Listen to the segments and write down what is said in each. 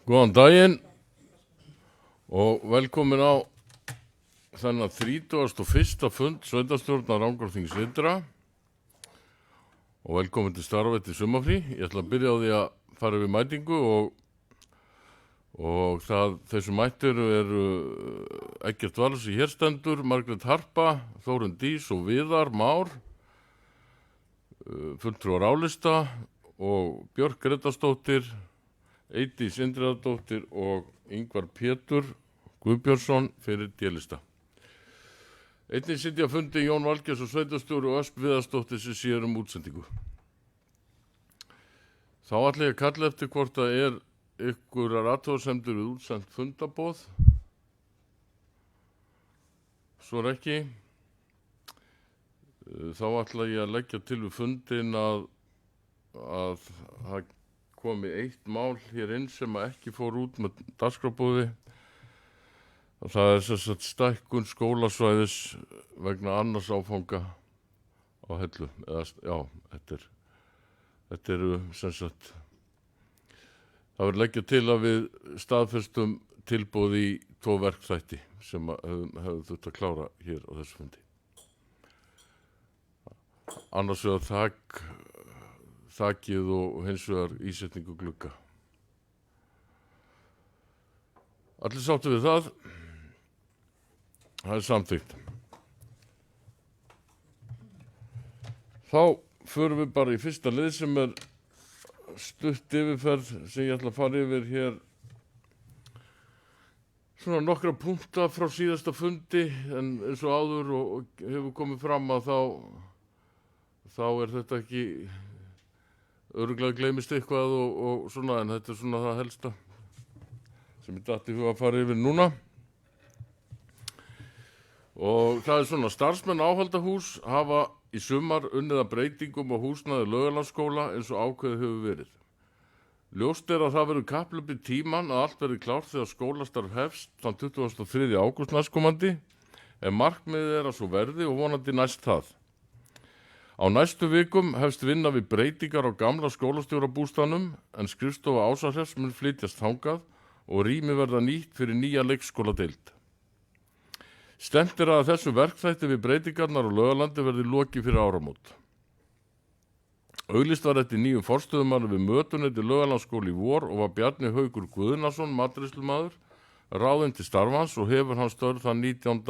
Góðan daginn og velkomin á þennan 31. fund sveitarstjórnar Rangárþings Ytra og velkomin til starfa eftir sumarfrí. Ég ætla að byrja á því að fara yfir mætingu og þessu mættir eru Eggert Valls í hér stendur, Margrét Harpa, Þórunn Dís og Viðar Már, fulltrúar álista og Björk Grétarsdóttir, Eydís Indriðadóttir og Ingvar Pétur Guðbjörnsson fyrir D-lista. Einnig sitja að fundi Jón Valgeirs og sveitarstjóri og Ösp Viðarsdóttir sem sér útsendingu. Þá ætla ég að kalla eftir hvort það ykkurar athugasemdir við útsend fundaboð. Svo ekki. Þá ætla ég að leggja til við fundin að það komi eitt mál hér inn sem ekki fór út með dagskrárboði. Það sem sagt stækkun skólasvæðis vegna annars áfanga á Hellu. Þetta eru sem sagt, það verður leggja til að við staðfestum tilboð í 2 verkþætti sem hefðu þurft að klára hér á þessu fundi. Annars vegar þakið og hins vegar ísetningu glugga. Allir sáttu við það. Það samþykkt. Þá förum við bara í fyrsta lið sem stutt yfirferð sem ég ætla að fara yfir hér. Svona nokkra punkta frá síðasta fundi en eins og áður og hefur komið fram að þá þetta ekki örugglega gleymist eitthvað og svona, en þetta svona það helsta sem ég datt í huga að fara yfir núna. Og það svona, starfsmenn áhaldahús hafa í sumar unnið að breytingum á húsnæði Laugalandsskóla eins og ákveðið hefur verið. Ljóst að það verður kapphlaup í tímann að allt verður klárt þegar skólastarf hefst þann 23. ágúst næstkomandi, en markmiðið að svo verði og vonandi næst það. Á næstu vikum hefst vinna við breytingar á gamla skólastjórabústaðnum en skrifstofa Ásahreps mun flytjast þangað og rými verða nýtt fyrir nýja leikskóladeild. Stefnt að þessu verkþætti við breytingarnar á Laugalandi verði lokið fyrir áramót. Auglýst var eftir nýjum forstöðumanni við mötuneyti Laugalandsskóla í vor og var Bjarni Haukur Guðnason, matreiðslumaður, ráðinn til starfans og hefur hann störf þann 19.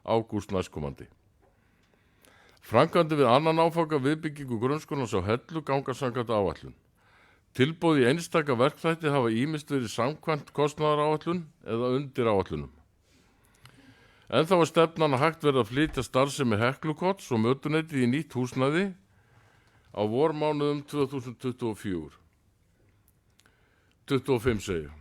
ágúst næstkomandi. Framkvæmdir við annan áfanga viðbyggingu grunnskólans á Hellu ganga samkvæmt áætlun. Tilboð í einstaka verkþætti hafa ýmist verið samkvæmt kostnaðaráætlun eða undir áætlunum. En þá stefnan að hægt verið að flytja starfsemi Heklukots og mötuneyti í nýtt húsnæði á vormánuðum 2024. 25 segja.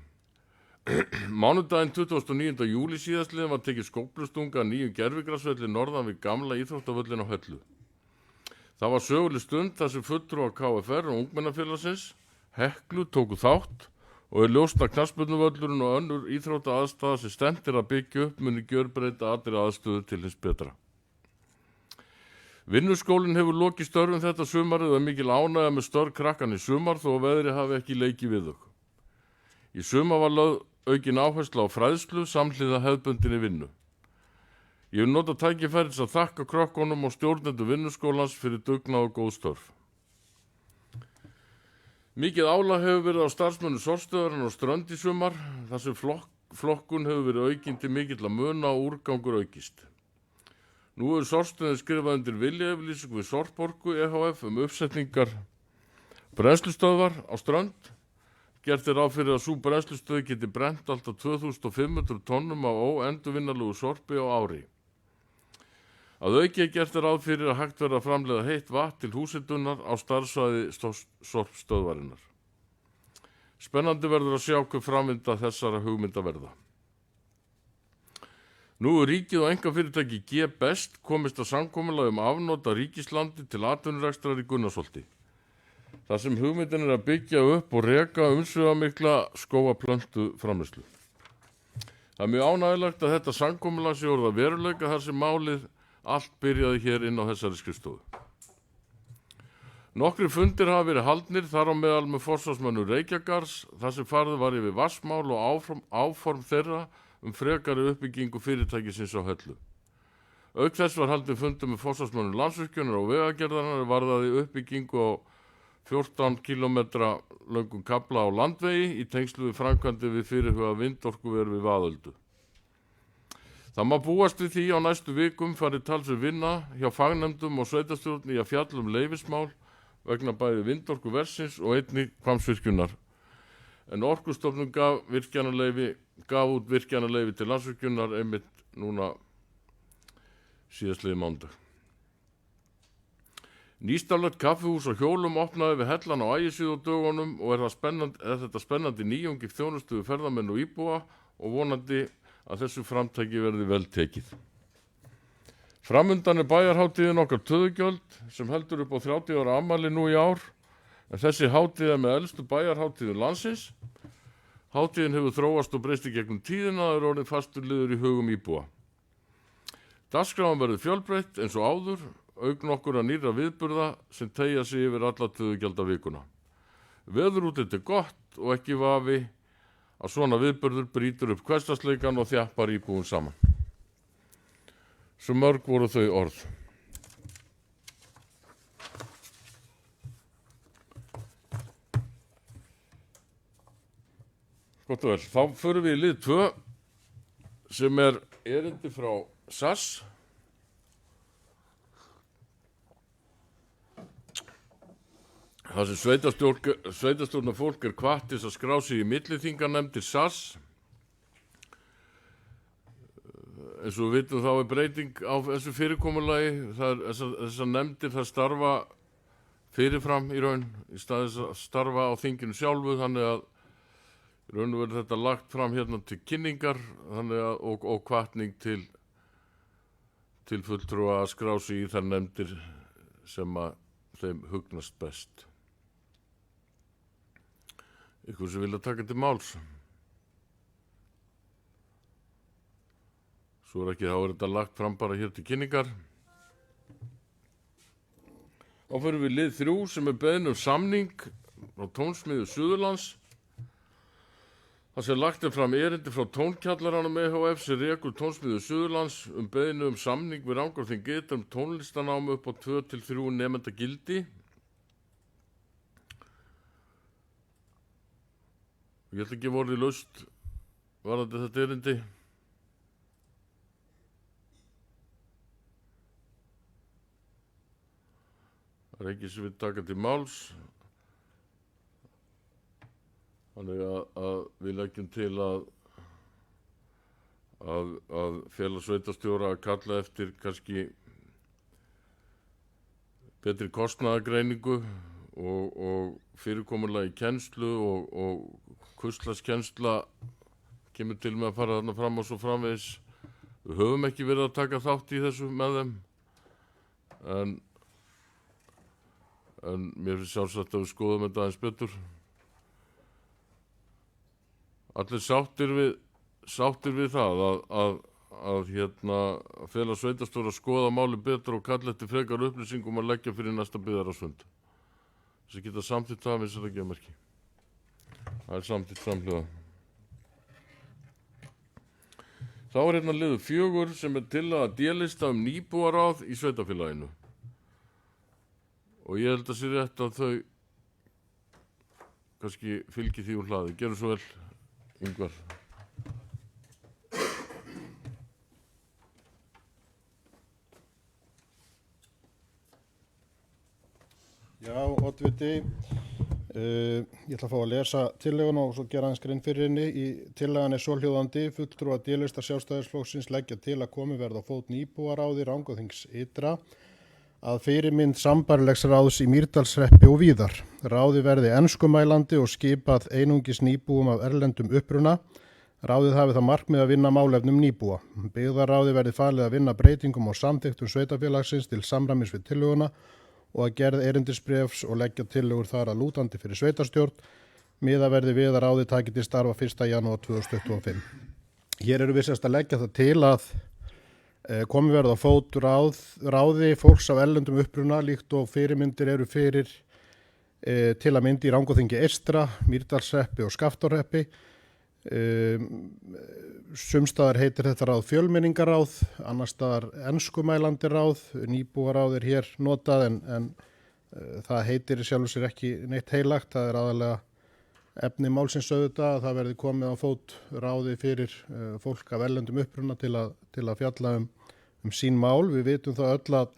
Mánudaginn 29. júlí síðastliðin var tekið skóflustunga að nýjum gervigrasvelli norðan við gamla íþróttavöllin á Hellu. Það var söguleg stund þar sem fulltrúar KFR og ungmennafélagsins Heklu tóku þátt og ljóst að knattspyrnuvöllurinn og önnur íþróttaaðstaða sem stefnt að byggja upp muni gjörbreyta allri aðstöðu til hins betra. Vinnuskólinn hefur lokið störfum þetta sumarið og mikil ánægja með störf krakkan í sumar þó að veðri hafi ekki leikið við þau. Í sumar var lögð aukin áhersla á fræðslu samhliða hefðbundinni vinnu. Ég vil nota tækifæris að þakka krökkunum og stjórnendur vinnuskólans fyrir dugnað og góð störf. Mikið álag hefur verið á starfsmönnum sorpstöðvarinnar á Strönd í sumar, þar sem flokkun hefur verið aukin til mikill að muna og úrgangur aukist. Nú hefur sorpstöðin skrifað undir viljayfirlýsingu við Sorporku EHF uppsetningar brennslustöðvar á Strönd. Gert ráð fyrir að sú brennslustöð geti brennt alltaf 2500 tonnum af óendurvinnanlegu sorpi á ári. Að auki gert ráð fyrir að hægt verði að framleiða heitt vatn til húshitunar á starfsvæði sorpstöðvarinnar. Spennandi verður að sjá hver framvinda þessara hugmynda verða. Nú ríkið og einkafyrirtæki G-Best komist að samkomulagi afnota ríkislandi til atvinnurekstrar í Gunnarsholti. þar sem hugmyndin að byggja upp og reka umsvifamikla skógaplöntu framleiðslu. Það er mjög ánægilegt að þetta samkomulag sé orðið að veruleika þar sem málið allt byrjaði hér inn á þessari skrifstofu. Nokkrir fundir hafa verið haldnir þar á meðal með forsvarsmönnum Reykjagars þar sem farið var yfir vatnsmál og áform þeirra frekari uppbyggingu fyrirtækisins á Hellu. Auk þess var haldið fundur með forsvarsmönnum Landsvirkjunar og Vegagerðarinnar varðaði uppbyggingu á 14 kilometra löngum kafla á landvegi í tengslu við framkvæmdir við fyrirhuga vindorkuver við Vaðöldu. Það má búast við því á næstu vikum farið talsverð vinna hjá fagnefndum og sveitarstjórn í að fjalla leyfismál vegna bæði vindorkuversins og einnig Hvammsvirkjunar. En Orkustofnun gaf út virkjanaleyfi til Landsvirkjunar einmitt núna síðastliðið mánudag. Nýstaflegt kaffihús á Hjólum opnaði við Hellan á Ægisíðu á dögunum og er þetta spennandi nýjung í þjónustu við ferðamenn og íbúa og vonandi að þessu framtæki verði vel tekið. Framundan er bæjarhátíðin okkar Töðugjöld sem heldur upp á 30 ára afmæli nú í ár, en þessi hátíð er með elstu bæjarhátíðum landsins. Hátíðin hefur þróast og breyst í gegnum tíðina og er orðin fastur liður í hugum íbúa. Dagskráin verður fjölbreytt eins og áður, auk nokkurra nýrra viðburða sem teygja sig yfir alla Töðugjaldavikuna. Veðurútlit er gott og ekki vafi að svona viðburður brýtur upp hversdagsleikann og þjappar íbúum saman. Svo mörg voru þau orð. Gott og vel, þá förum við í lið 2 sem er erindi frá SAS. Það sem sveitarstjórnarfólk er hvatt til að skrá sig í milliþinganefndir SAS. Eins og við vitum þá er breyting á þessu fyrirkomulagi. Þessar nefndir það starfa fyrirfram í raun í stað þess að starfa á þinginu sjálfu, þannig að í raun og verður þetta lagt fram hérna til kynningar og hvatning til fulltrúa að skrá sig í þær nefndir sem að þeim hugnast best. Ykkur sem vilja taka til máls. Svo er þetta lagt fram bara hér til kynningar. Þá förum við lið 3 sem er beðin samning frá Tónsmiðju Suðurlands. Það sem lagt er fram erindi frá Tónkjallaranum EHF sem rekur Tónsmiðju Suðurlands beðinu samning við Rangárþing ytra tónlistanám upp á 2 til 3 nemenda gildi. Ég ætla ekki vorið laust varðandi þetta erindi. Það er ekki sem við taka til máls. Þannig að við leggjum til að félag sveitarstjóra að kalla eftir kannski betri kostnaðargreiningu og fyrirkomulagi kennslu og kurslagskennsla kemur til með að fara þarna fram og svo framvegis. Við höfum ekki verið að taka þátt í þessu með þeim, en mér finnst sjálfsagt að við skoðum þetta aðeins betur. Allir sáttir við það að félag sveitarstjóra skoða máli betur og kalla eftir frekar upplýsingum að leggja fyrir næsta byggðarráðsfund. Þess að geta samþykkt það með þessari geðmerki. Það er samþykkt samhliða. Þá er hérna liður 4 sem er tillaga D-lista nýbúaráð í sveitarfélaginu. Og ég held að sé rétt að þau kannski fylgi því úr hlaði. Gerðu svo vel, Ingvar. Já, oddviti, ég ætla að fá að lesa tillöguna og svo gera aðeins grein fyrir henni. Tillagan er svohljóðandi: fulltrúar D-listar Sjálfstæðisflokksins leggja til að komið verði á fót nýbúaráði Rangárþings ytra að fyrirmynd sambærilegs ráðs í Mýrdalshreppi og víðar. Ráði verði enskumælandi og skipað einungis nýbúum af erlendum uppruna. Ráðið hafi það markmið að vinna málefnum nýbúa. Byggðarráði verði falið að vinna breytingum á samþykktum sveitarfélagsins til samræmis við tillöguna og að gerð erindisbréfs og leggja tillögur þar að lútandi fyrir sveitarstjórn. Miðað verði við að ráðið taki til starfa 1. janúar 2025. Hér eru við sérst að leggja það til að komið verði á fót ráði fólks af erlendum uppruna líkt og fyrirmyndir eru fyrir til að myndi í Rangárþingi eystra, Mýrdalshreppi og Skaftárhreppi. Sumstaðar heitir þetta ráð fjölmenningaráð, annars staðar enskumælandi ráð, nýbúaráð hér notað en það heitir sjálfur sér ekki neitt heilagt. Það aðalega efni málsins auðvitað að það verði komið á fót ráði fyrir fólk af erlendum uppruna til að fjalla sín mál. Við vitum það öll að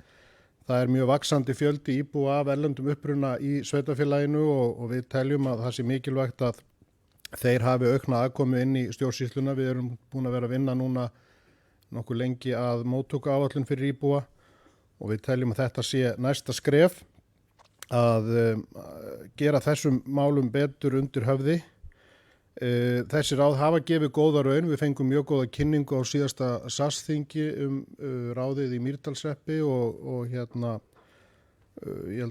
það mjög vaxandi fjöldi íbúa af erlendum uppruna í sveitarfélaginu og við teljum að það sé mikilvægt að þeir hafi aukna aðkomu inn í stjórnsýsluna. Við erum búin að vera að vinna núna nokkuð lengi að móttökuáætlun fyrir íbúa og við teljum að þetta sé næsta skref að gera þessum málum betur undir höfði. Þessi ráð hafa gefið góða raun. Við fengum mjög góða kynningu á síðasta SAS-þingi ráðið í Mýrdalshreppi og ég held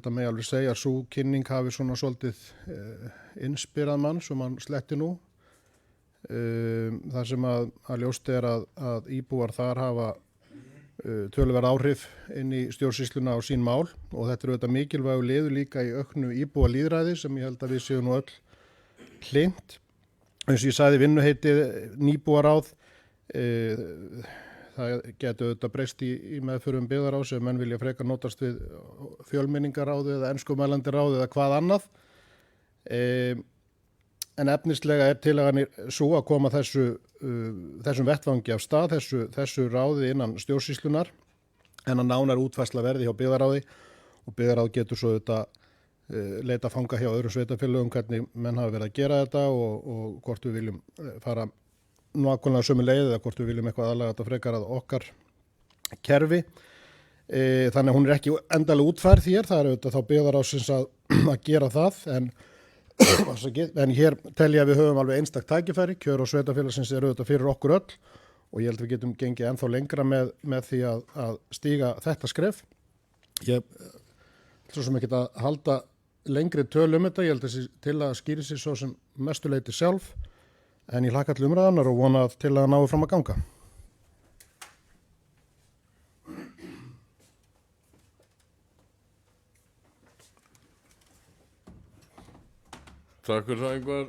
að megi alveg segja að sú kynning hafi svona svolítið innspyrað mann sem hann sletti nú. Það sem að ljóst að íbúar þar hafa töluverð áhrif inn í stjórnsýsluna á sín mál og þetta auðvitað mikilvægur liður líka í auknu íbúa lýðræði sem ég held að við séum nú öll hlynnt. Eins og ég sagði vinnuheitið nýbúaráð, það getur auðvitað breyst í meðförum byggðaráðs ef menn vilja frekar notast við fjölmenningaráð eða enskumælandi ráð eða hvað annað. En efnislega tillagan svo að koma þessum vettvangi af stað, þessu ráði innan stjórnsýslunar en að nánar útfærsla verði hjá byggðaráði og byggðaráð getur svo auðvitað leita fanga hjá öðrum sveitarfélögum hvernig menn hafa verið að gera þetta og hvort við viljum fara nákvæmlega sömu leið eða hvort við viljum eitthvað aðlaga þetta frekar að okkar kerfi. Þannig að hún ekki endalega útfærð hér, það auðvitað þá byggðaráðsins að gera það en hér telja við höfum alveg einstakt tækifæri, kjör og sveitarfélagsins auðvitað fyrir okkur öll og ég held við getum gengið ennþá lengra með því að stíga þetta skref. Ég svo sem ekki að halda lengri tölu þetta, ég held þessi til að skýri sig svo sem mestuleiti sjálf en ég hlakka til umræðanar og vona til að náu fram að ganga. Takk fyrir það Ingvar.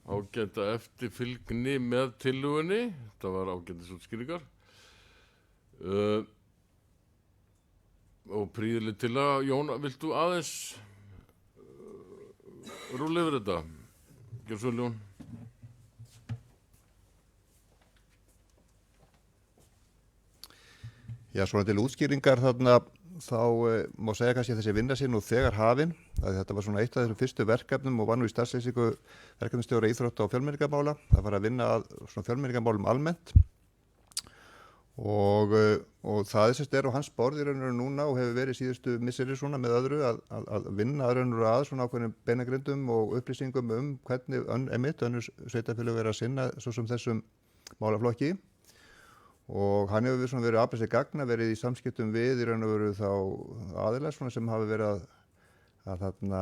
Ágæta eftirfylgni með tillögunni. Það var ágætis útskýringar. Og príðileg til að Jón, viltu aðeins rúlla yfir þetta? Gjör svo Jón. Já, svona til útskýringar þarna þá má segja kannski að þessi vinna sé nú þegar hafin. Þetta var svona eitt af þessum fyrstu verkefnum og var nú í starfslýsingu verkefnastjóra íþrótta og fjölmenningarmála. Það var að vinna að svona fjölmenningarmálum almennt og það er á hans borð í raun og núna og hefur verið síðustu misseri svona með öðru að vinna að raun og svona ákveðnum beinagrindum og upplýsingum hvernig önnur sveitarfélög er að sinna svo sem þessum málaflokki. Og hann hefur svona verið aflað sér gagna, verið í samskiptum við í raun og veru þá aðilar svona sem hafa verið að þarna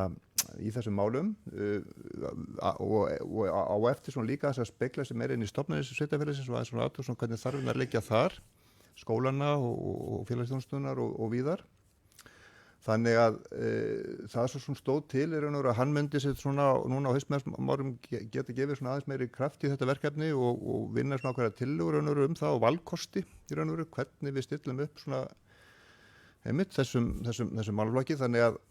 í þessum málum og á eftir svona líka þess að spegla sem inn í stofnanir sveitarfélagsins og aðeins svona aðtöð svona hvernig þarfirnar liggja þar, skólana og félagsþjónustunnar og víðar. Þannig að það svo svona stóð til í raun og veru að hann myndi sér svona núna á haustmárum geta gefið svona aðeins meiri kraft í þetta verkefni og vinna svona ákveðna tillögur í raun og veru það og valkosti í raun og veru hvernig við stillum upp svona einmitt þessum málaflokki. Þannig að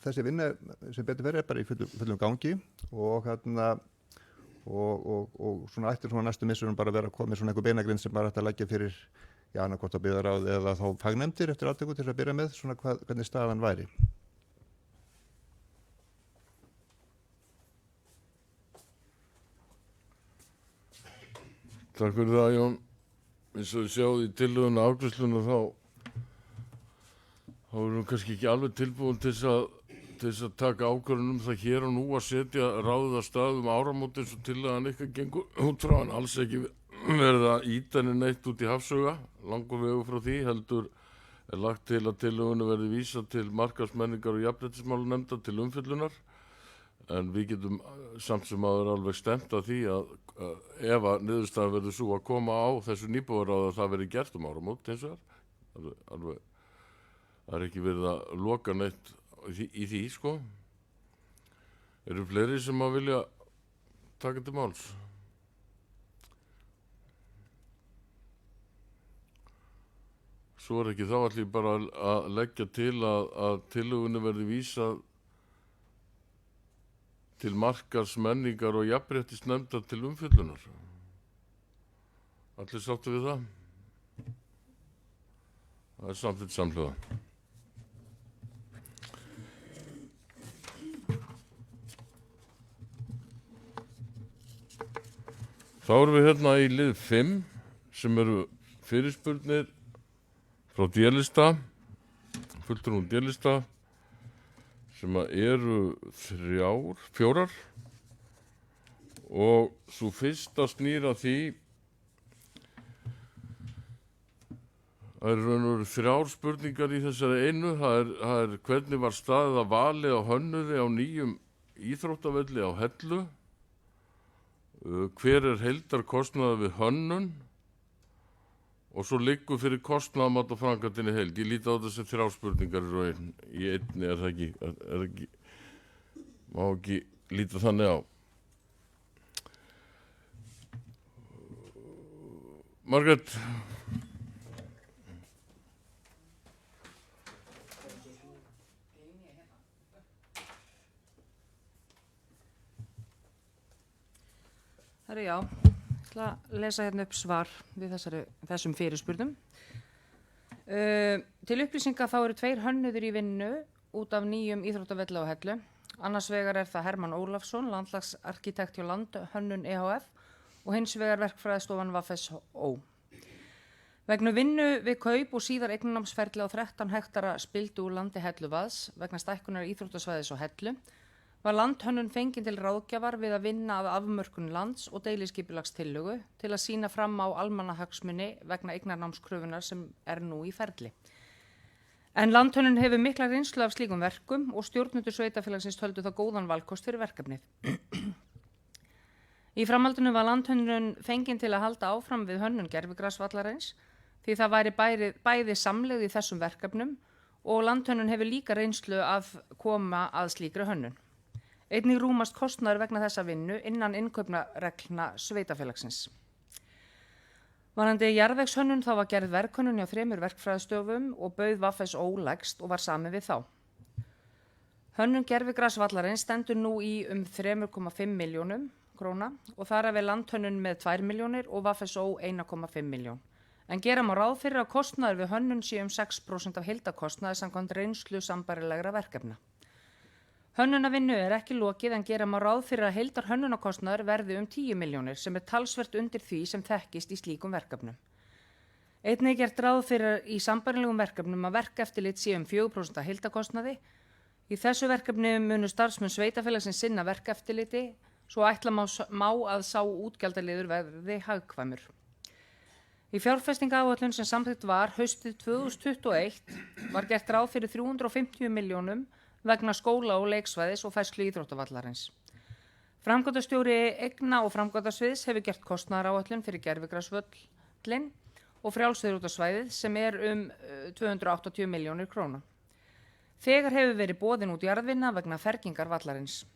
þessi vinna sem betur verið bara í fullum gangi og og svona ættir svona næstu missurum bara vera að koma með svona einhver beinagrind sem bara ætti að leggja fyrir annarkvort að byggðaráð eða þá fagnefndir eftir atvikum til að byrja með svona hvernig staðan væri. Takk fyrir það Jón. Eins og við sjáum í tillöguna afgreiðsluna þá erum við kannski ekki alveg tilbúin til þess að taka ákvörðun það hér og nú að setja ráðið að stað áramót eins og tillagan eitthvað gengur út frá en alls ekki verið að ýta henni neitt út í hafsauga, langur vegu frá því, heldur lagt til að tillögunni verði vísað til markaðsmenningar og jafnréttismálanefndar til umfjöllunar, en við getum samt sem áður alveg stemt að því að ef að niðurstaðan verður svo að koma á þessu nýbúaráði að það verði gert áramót eins og alveg Það er ekki verið að loka neitt í því, sko. Eru fleiri sem að vilja taka til máls? Svo er ekki þá allir bara að leggja til að tillögunni verði vísað til markaðsmenningar og jafnréttisnefndar til umfjöllunar. Allir sáttu við það? Það er samþykkt samhljóða. Þá erum við hérna í lið 5 sem eru fyrirspurnir frá D-lista, fulltrúum D-lista sem eru 4 og svo fyrsta snýr að því það eru raun og veru 3 spurningar í þessari einu. Það er hvernig var staðið að vali á hönnuði á nýjum íþróttavelli á Hellu, hver er heildarkostnaður við hönnun og svo liggur fyrir kostnaðarmat og framkvæmdinni heild. Ég líti á þessi 3 spurningar í einni, er það ekki, má ekki líta þannig á. Margrét. Herru, já, ég ætla að lesa hérna upp svar við þessum fyrirspurnum. Til upplýsinga þá eru 2 hönnuðir í vinnu út af nýjum íþróttavelli á Hellu. Annars vegar er það Hermann Ólafsson, landslagsarkitekt hjá Landhönnun EHF og hins vegar verkfræðistofan VFSO. Vegna vinnu við kaup og síðar eignarnámsferli á 13 hektara spildu úr landi Helluvaðs vegna stækkunar íþróttasvæðis á Hellu var Landhönnun fengin til ráðgjafar við að vinna að afmörkun lands og deiliskipulagstillögu til að sýna fram á almannahagsmuni vegna eignarnámskröfunar sem er nú í ferli. En Landhönnun hefur mikla reynslu af slíkum verkum og stjórnendur sveitarfélagsins töldu það góðan valkost fyrir verkefnið. Í framhaldinu var Landhönnun fengin til að halda áfram við hönnun gervigrasvallarins því það væri bæði samlegð í þessum verkefnum og Landhönnun hefur líka reynslu að koma að slíkri hönnun. Einnig rúmast kostnaður vegna þessa vinnu innan innkaupnareglna sveitafélagsins. Varðandi jarðvegshönnun þá var gerð verkhönnun hjá 3 verkfræðistofum og bauð VFSO lægst og var samið við þá. Hönnun gervigrasvallarins stendur nú í 3,5 milljónum króna og þar er við Landhönnun með 2 milljónir og VFSO 1,5 milljón. En gera má ráð fyrir að kostnaður við hönnun sé 6% af heildarkostnaði samkvæmt reynslu sambærilegra verkefna. Hönnunarvinnu er ekki lokið en gera má ráð fyrir að heildar hönnunarkostnaður verði 10 milljónir sem er talsvert undir því sem þekkist í slíkum verkefnum. Einnig gert ráð fyrir í sambærilegum verkefnum að verkeftirlit sé 4% af heildarkostnaði. Í þessu verkefni munu starfsmenn sveitafélagsins sinna verkeftirliti svo ætla má að sá útgjaldaliður verði hagkvæmur. Í fjárfestingaáætlun sem samþykkt var haustið 2021 var gert ráð fyrir 350 milljónum vegna skóla og leiksvæðis og færslu íþróttavallarins. Framkvæmdastjóri eigna- og framkvæmdasviðs hefur gert kostnaðaráætlun fyrir gervigrasvöllinn og frjálsíþróttasvæðið sem er 280 milljónir króna. Þegar hefur verið boðin út jarðvinna vegna fergingar vallarins.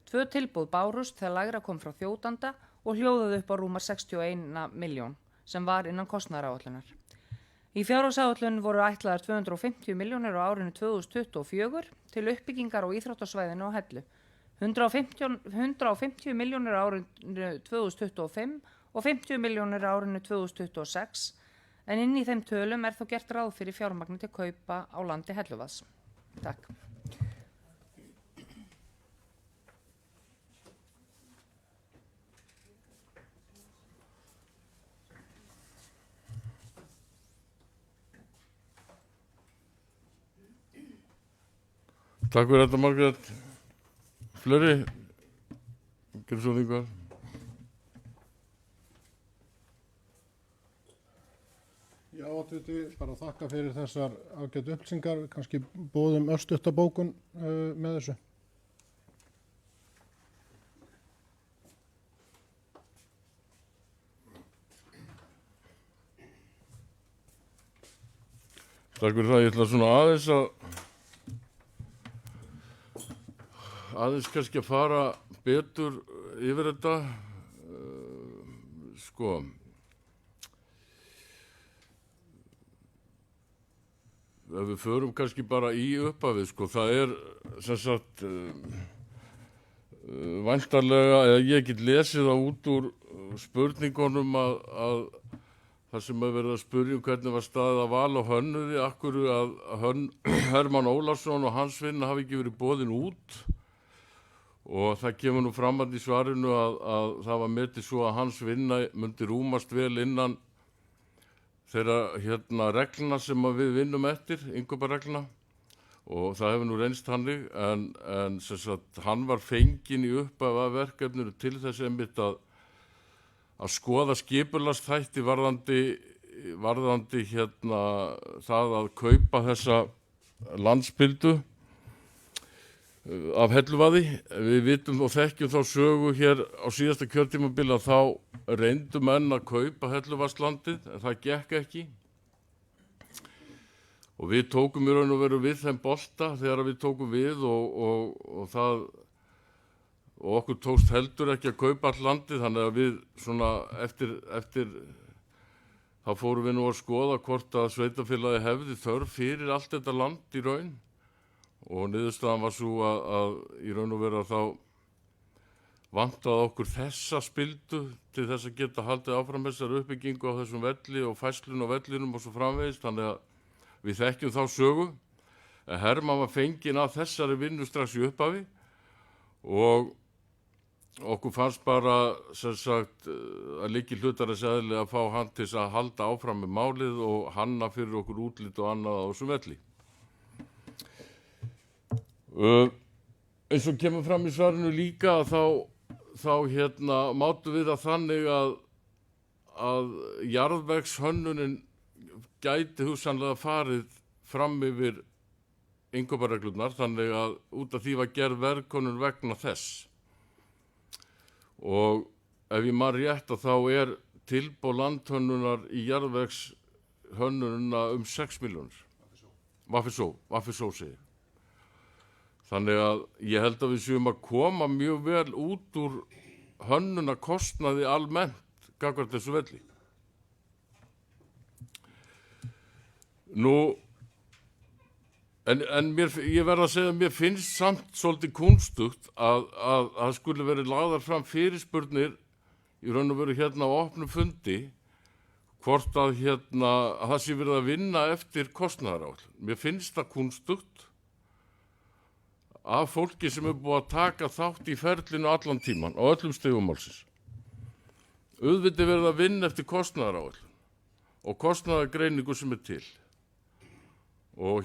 2 tilboð bárust þegar lægra kom frá þjótanda og hljóðaði upp á rúmar 61 milljón sem var innan kostnaðaráætlunar. Í fjárhagsáætlun voru ætlaðar 250 milljónir á árinu 2024 til uppbyggingar á íþróttasvæðinu á Hellu, 150 milljónir á árinu 2025 og 50 milljónir á árinu 2026, en inn í þeim tölum er þó gert ráð fyrir fjármagni til kaupa á landi Helluvaðs. Takk. Takk fyrir þetta, Margrét. Fleiri? Getur svo þingar? Já, oddviti, bara þakka fyrir þessar ágætu upplýsingar. Við kannski boðum örstuttabókun með þessu. Takk fyrir það, ég ætla svona aðeins kannski að fara betur yfir þetta, sko. Ef við förum kannski bara í upphafið, sko, það sem sagt væntanlega, eða ég get lesið það út úr spurningunum að það sem er verið að spyrja hvernig var staðið að val og hönnuði, akkur að Hermann Ólafsson og hans vinna hafi ekki verið boðin út, og það kemur nú fram að í svarinu að það var metið svo að hans vinna myndi rúmast vel innan þeirra reglna sem við vinnum eftir, innkaupareglna, og það hefur nú reynst hannig, en sem sagt, hann var fenginn í upphafi af verkefninu til þess einmitt að skoða skipulagsþætti varðandi það að kaupa þessa landspildu af Helluvaði. Við vitum og þekkjum þá sögu hér á síðasta kjörtímabili að þá reyndu menn að kaupa Helluvaðslandið, en það gekk ekki. Og við tókum í raun og veru við þeim bolta þegar við tókum við og okkur tókst heldur ekki að kaupa all landið, þannig að við svona eftir þá fórum við nú að skoða hvort að sveitarfélagi hefði þörf fyrir allt þetta land í raun. Og niðurstaðan var svo að í raun og veru að þá vantaði okkur þessa spildu til þess að geta haldið áfram þessar uppbyggingu á þessum velli og fæslun á vellinum og svo framvegis, þannig að við þekkjum þá sögu. Hermann var fenginn að þessari vinnu strax í upphafi og okkur fannst bara sem sagt að liggi hlutarins eðli að fá hann til að halda áfram með málið og hanna fyrir okkur útlit og annað á þessum velli. Eins og kemur fram í svarinu líka þá mátu við það þannig að jarðvegshönnunin gæti hugsanlega farið fram yfir innkaupareglurnar, þannig að út af því var gerð verðkönnun vegna þess. Og ef ég man rétt að þá tilboð landhönnunar í jarðvegshönnunina 6 milljónir. Vaffisó segir. Þannig að ég held að við séum að koma mjög vel út úr hönnunarkostnaði almennt gagnvart þessu velli. Nú, en ég verð að segja að mér finnst samt svolítið kúnstugt að það skulle verið lagðar fram fyrirspurnir í raun og veru á opnum fundi hvort að það sé verið að vinna eftir kostnaðaráætlun. Mér finnst það kúnstugt af fólki sem búið að taka þátt í ferlinu allan tíman á öllum stigum málsins. Auðvitað verið að vinna eftir kostnaðaráætlun og kostnaðargreiningu sem til. Og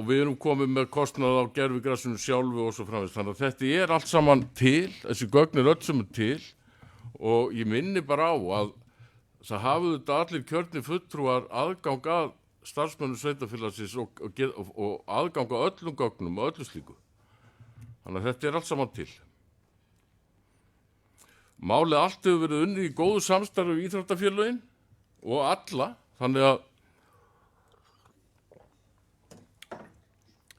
við erum komið með kostnað á gervigrasinu sjálfu og svo framvegis. Þannig að þetta allt saman til, þessi gögn öll sem til, og ég minni bara á að það hafa þetta allir kjörnir fulltrúar aðgang að starfsmönnum sveitarfélagsins og aðgang að öllum gögnum og öllu slíku. Þannig að þetta allt saman til. Málið allt hefur verið unnið í góðu samstarfi við íþróttafélögin og alla, þannig að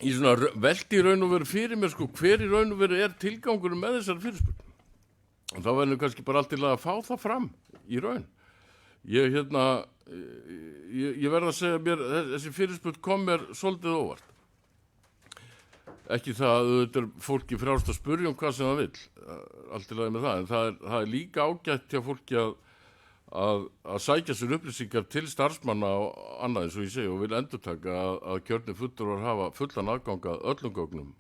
í svona velti í raun og veru fyrir mér, hver í raun og veru tilgangurinn með þessari fyrirspurn. Og þá verður kannski bara allt til að fá það fram í raun. Ég verð að segja mér, þessi fyrirspurn kom mér svolítið óvart. Ekki það að þetta fólki frjálst að spyrja hvað sem það vill, allt í lagi með það, en það líka ágætt hjá fólki að sækja sér upplýsingar til starfsmanna og annað eins og ég segi og vil endurtaka að kjörnir fulltrúar hafa fullan aðgang að öllum gögnum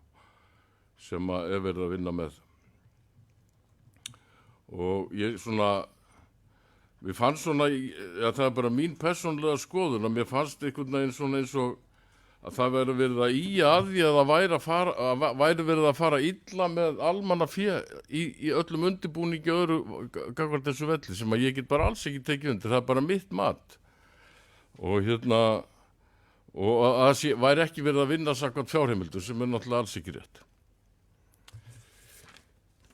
sem verið að vinna með. Og ég mér fannst það bara mín persónulega skoðun að mér fannst einhvern veginn eins og að það væri verið að ýja að því að það væri verið að fara illa með almannafé í öllum undirbúningi öðru gagnvart þessu velli sem að ég get bara alls ekki tekið undir. Það bara mitt mat. Og og að það væri ekki verið að vinna samkvæmt fjárheimildu sem náttúrulega alls ekki rétt.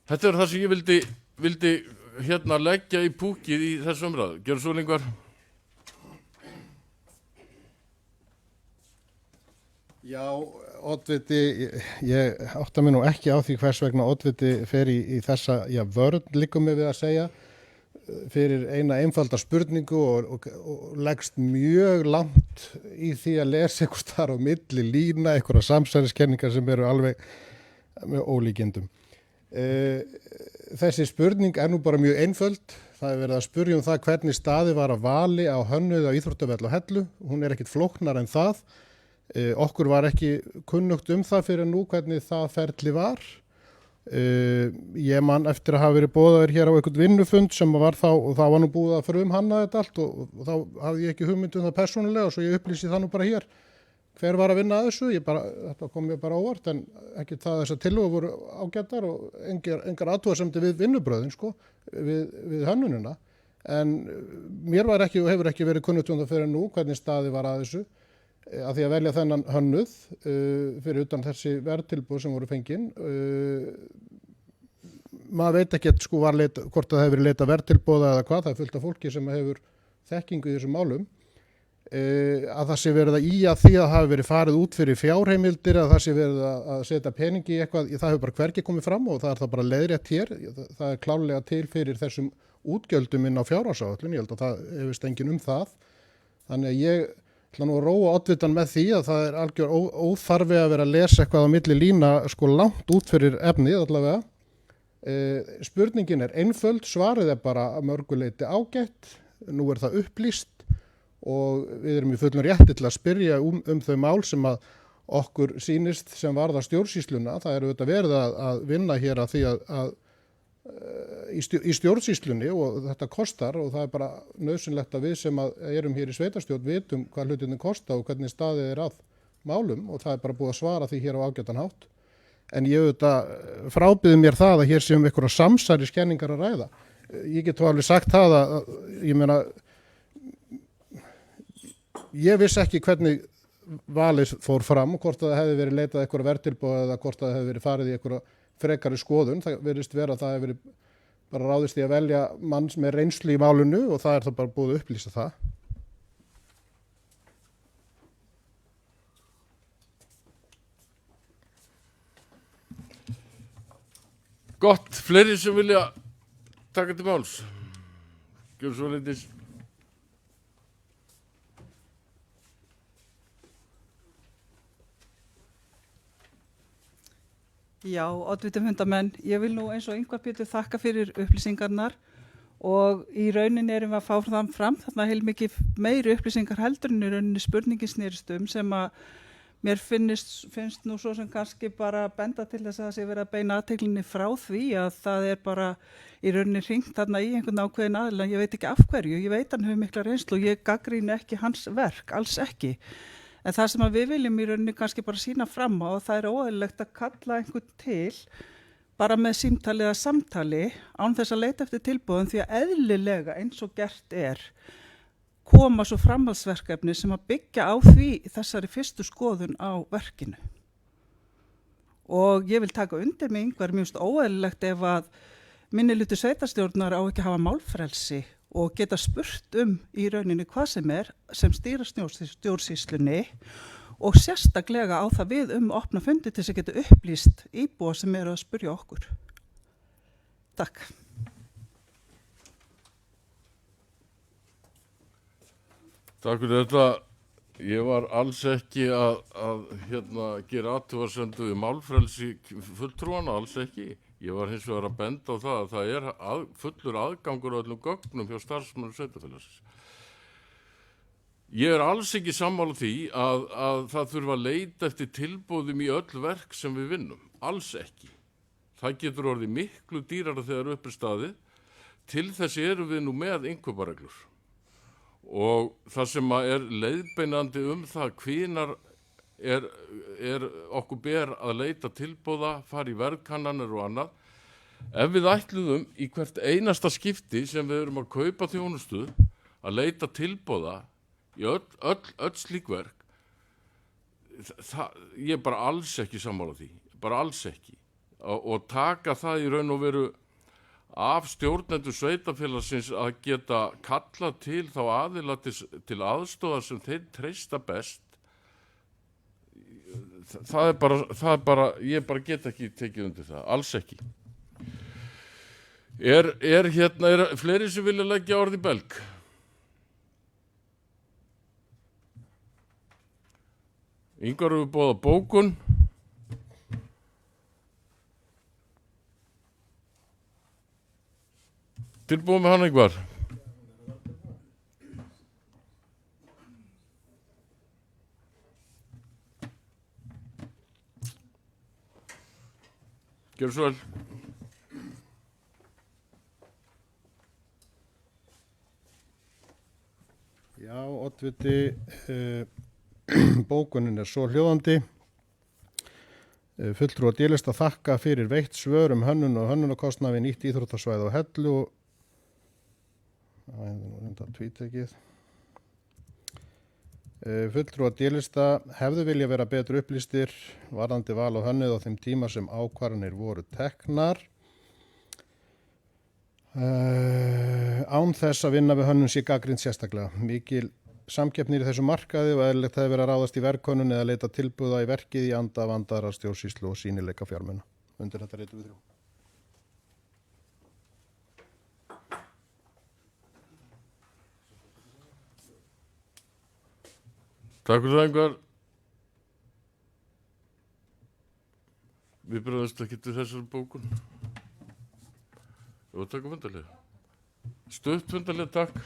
Þetta það sem ég vildi leggja í púkið í þessu umræðu? Gjörðu svo lengur. Já, oddviti, ég átta mig nú ekki á því hvers vegna oddviti fer í þessa, vörn líkum við að segja, fyrir eina einfalda spurningu og leggst mjög langt í því að lesa einhvers þar á milli lína, einhverja samsæriskenningar sem eru alveg með ólíkindum. Þessi spurning er nú bara mjög einföld. Það er verið að spurja það hvernig staðið var að vali á hönnuð á íþróttavöll og Hellu. Hún er ekkit flóknar en það. Okkur var ekki kunnugt það fyrir nú hvernig það ferli var. Ég man eftir að hafa verið boðaður hér á einhvern vinnufund sem var þá, og það var nú búið að frumhanna þetta allt og þá hafði ég ekki hugmynd það persónulega, svo ég upplýsi það nú bara hér. Hver var að vinna að þessu? Þetta kom mér bara óvart, en ekki það þessar tillögur voru ágættar og engar athugasemdir við vinnubröðin, við hönnunina. En mér var ekki og hefur ekki verið kunnugt það fyrir nú hvernig staðið var að þessu. Að því að velja þennan hönnuð fyrir utan þessi verðtilboð sem voru fengin. Maður veit ekki hvort það hefur verið leitað verðtilboða eða hvað, það er fullt af fólki sem hefur þekkingu í þessum málum. Að það sé verið að ýja því að það hafi verið farið út fyrir fjárheimildir, að það sé verið að setja peningi í eitthvað, það hefur bara hvergi komið fram og það er það bara leiðrétt hér. Það er klárlega til fyrir þessum útgjöldum inn á fjárhagsáætlun, ég held að það hefist enginn það. Þannig að ég ætla nú að róa oddvitan með því að það er algjör óþarfi að vera að lesa eitthvað á milli lína langt út fyrir efnið allavega. Spurningin er einföld, svarið er bara að mörguleiti ágætt, nú er það upplýst og við erum í fullum rétti til að spyrja þau mál sem að okkur sýnist sem varða stjórnsýsluna. Það er auðvitað verið að vinna hér að því að í stjórnsýslunni og þetta kostar og það er bara nauðsynlegt að við sem erum hér í sveitarstjórn vitum hvað hlutinni kosta og hvernig staðið er að málum og það er bara búið að svara því hér á ágætan hátt. En ég auðvitað frábiði mér það að hér séum einhverja samsæriskenningar að ræða. Ég get alveg sagt það að ég meina ég vissi ekki hvernig valið fór fram og hvort það hefði verið leitað einhverja verðtilboð eða hvort það hefði verið farið í einhverja frekari skoðun. Það virðist vera að það hefur verið bara ráðist í að velja manns með reynslu í málinu og það er það bara búið að upplýsa það. Gott, fleiri sem vilja taka til máls. Gjörðu svo litið. Já, oddviti fundamenn, ég vil nú eins og Ingvar Pétur þakka fyrir upplýsingarnar og í rauninni erum við að fá það fram þarna heilmikið meiri upplýsingar heldur en í rauninni spurningin snerist sem að mér finnst nú svo sem kannski bara benda til þess að það sé verið að beina aðteklinni frá því að það er bara í rauninni hringt þarna í einhvern ákveðin aðila, ég veit ekki af hverju, ég veit hann hefur mikla reynslu og ég gagnrýni ekki hans verk, alls ekki. En það sem við viljum í rauninni kannski bara sýna fram á, það er óeðlilegt að kalla einhvern til bara með símtali eða samtali án þess að leita eftir tilboðum því að eðlilega eins og gert er koma svo framhaldsverkefni sem að byggja á því þessari fyrstu skoðun á verkinu. Og ég vil taka undir mig Ingvar, mjög óeðlilegt ef að minnihluti sveitarstjórnar á ekki að hafa málfrelsi og geta spurt í rauninni hvað sem er sem stýra stjórnsýslunni og sérstaklega á það við opna fundi til þess að geta upplýst íbúa sem eru að spyrja okkur. Takk. Takk fyrir þetta. Ég var alls ekki að gera athugasemd við málfrelsi fulltrúana, alls ekki. Ég var hins vegar að benda á það að það er fullur aðgangur á öllum gögnum hjá starfsmönnum sveitarfélagsins. Ég er alls ekki sammála því að það þurfa að leita eftir tilboðum í öll verk sem við vinnum. Alls ekki. Það getur orðið miklu dýrara þegar upp er staðið. Til þess erum við nú með innkaupareglur. Og það sem er leiðbeinandi það hvenær okkur ber að leita tilboða, fara í verðkannanir og annað. Ef við ætluðum í hvert einasta skipti sem við erum að kaupa þjónustu að leita tilboða í öll slík verk, ég er bara alls ekki sammála því, bara alls ekki. Og taka það í raun og veru af stjórnendur sveitafélagsins að geta kalla til þá aðila til aðstoðar sem þeir treysta best. Það er bara, ég bara get ekki tekið undir það, alls ekki. Er fleiri sem vilja leggja orð í belg? Ingvar hefur boðað bókun. Tilbúið með hann Ingvar? Gjörðu svo vel. Já, oddviti, bókunin er svo hljóðandi. Fulltrúar D-lista þakka fyrir veitt svör hönnun og hönnunarkostnað við nýtt íþróttasvæði á Hellu. Það er þetta tvítekið. Fulltrúar D-lista hefðu vilja vera betur upplýstir varðandi val á hönnuð á þeim tíma sem ákvarðanir voru teknar. Án þess að vinna við hönnun sé gagnrýnt sérstaklega. Mikil samkeppnir í þessu markaði og eðlilegt hefði verið að ráðast í verkkönnun eða leita tilboða í verkið í anda vandaðrar stjórnsýslu og sýnileika fjármuna. Undir þetta ritum við 3. Takk fyrir það Ingvar. Við bregðumst ekki til þessari bókun. Og takk fundarlega. Stutt fundarlega, takk.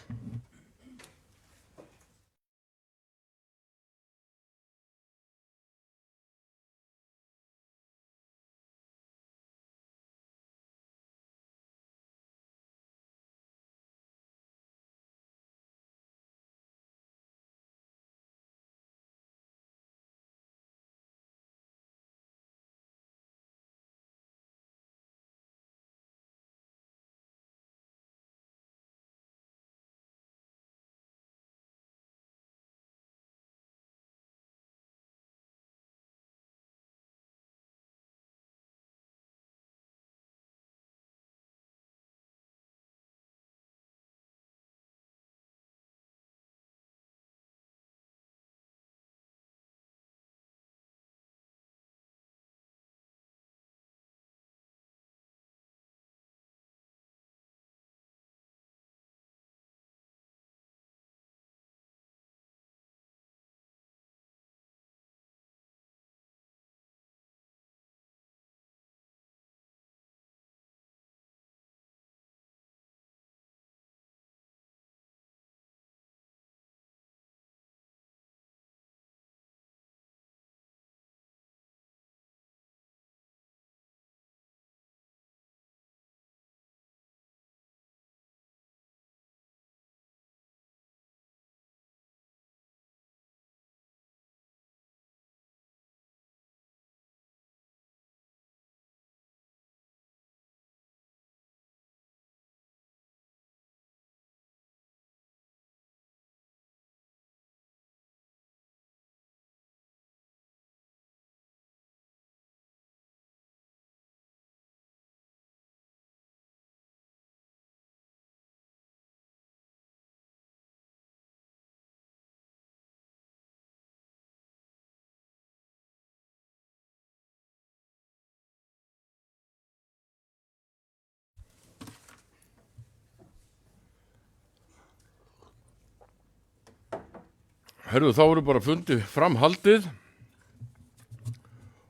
Herru, þá eru bara fundið framhaldið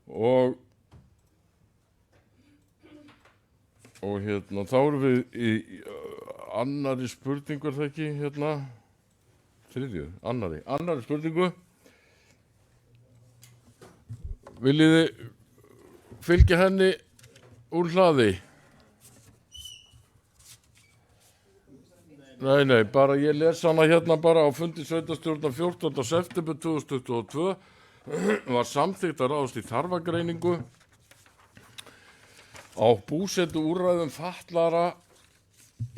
og þá erum við í annari spurningu, er það ekki, þriðju, annari spurningu. Viljið þið fylgja henni úr hlaði? Nei, bara ég les hana bara á fundi sveitarstjórnar 14. september 2022 var samþykkt að ráðast í þarfagreiningu á búsetu úrræðum fatlaðra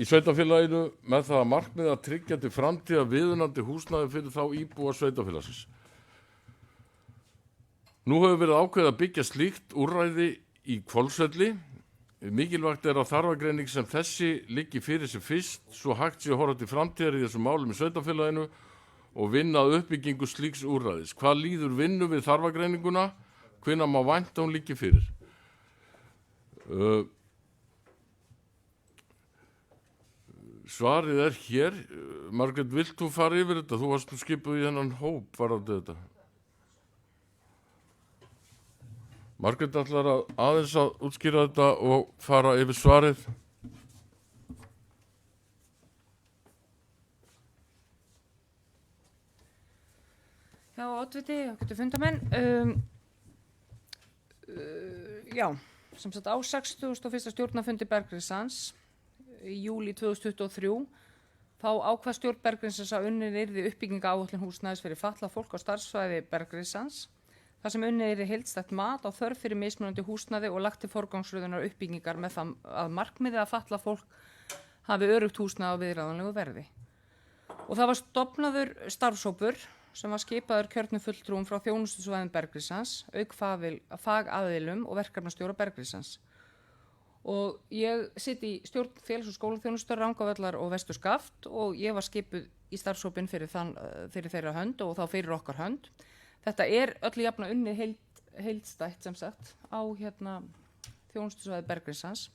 í sveitarfélaginu með það að markmiði að tryggja til framtíðar viðunandi húsnæði fyrir þá íbúa sveitarfélagsins. Nú hefur verið ákveðið að byggja slíkt úrræði í Hvolsvelli Mikilvægt að þarfagreining sem þessi liggi fyrir sig fyrst, svo hægt sé að horfa til framtíðar í þessum málum í sveitarfélaginu og vinna að uppbyggingu slíks úrræðis. Hvað líður vinnu við þarfagreininguna? Hvenær má vænta hún liggi fyrir? Svarið er hér. Margrét, vilt þú fara yfir þetta? Þú varst skipuð í þennan hóp varðandi þetta. Margrét ætlar aðeins að útskýra þetta og fara yfir svarið. Já, oddviti, ágætu fundarmenn. Já, sem sagt á 61. stjórnarfundi Berggrins í júlí 2023 þá ákvað stjórn Berggrins að unnin yrði uppbygginga áætlun húsnæðis fyrir fatlað fólk á starfsvæði Berggrins, þar sem unnin yrði heildstætt mat á þörf fyrir mismunandi húsnæði og lagt til forgangsröðunar uppbyggingar með það að markmiði að fatlað fólk hafi öruggt húsnæði á viðráðanlegu verði. Og það var stofnaður starfshópur sem var skipaður kjörnum fulltrúum frá þjónustusvæðum Berggrins, auk fagaðilum og verkefnastjóra Berggrins. Og ég sitt í stjórn félags- og skólaþjónustur Rangárvallar og Vesturskaft og ég var skipuð í starfshópinn fyrir þeirra hönd og þá fyrir okkar hönd. Þetta er öllu jafna unnið heildstætt sem sagt á þjónustusvæði Berggrins.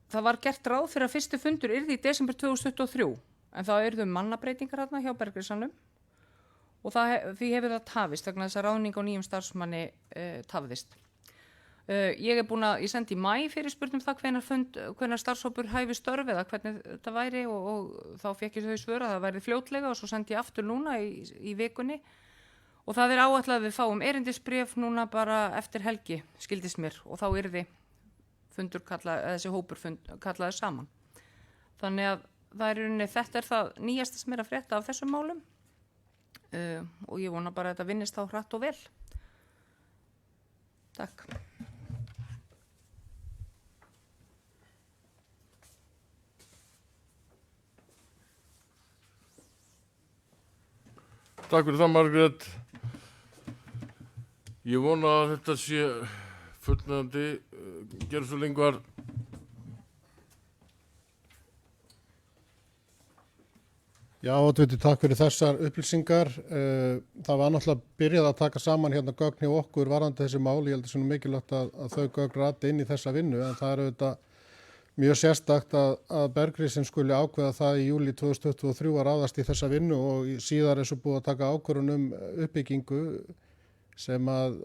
Það var gert ráð fyrir að fyrsti fundur yrði í desember 2023 en þá yrðu mannabreitingar hérna hjá Berggrínsanum og því hefur það tafist vegna þess að ráðning á nýjum starfsmanni tafðist. Ég sendi í maí fyrirspurn það hvenær starfshópur hæfi störf eða hvernig þetta væri og þá fékk ég þau svör að það væri fljótlega og svo sendi ég aftur núna í vikunni og það er áætlað að við fáum erindisbréf núna bara eftir helgi, skildist mér, og þá yrði þessi hópur kallaði saman. Þannig að þetta er það nýjasta sem er að frétta af þessum málum og ég vona bara að þetta vinnist þá hratt og vel. Takk. Takk fyrir það, Margrét. Ég vona að þetta sé fullnægjandi. Gerðu svo lengvar. Já, oddviti, takk fyrir þessar upplýsingar. Það var náttúrulega byrjað að taka saman hérna gögn hjá okkur varðandi þessi mál. Ég held að það er mikilvægt að þau gögn rati inn í þessa vinnu, en það er auðvitað mjög sérstakt að Berggrins skuli ákveða það í júlí 2023 að ráðast í þessa vinnu og síðar er svo búið að taka ákvörðun uppbyggingu sem að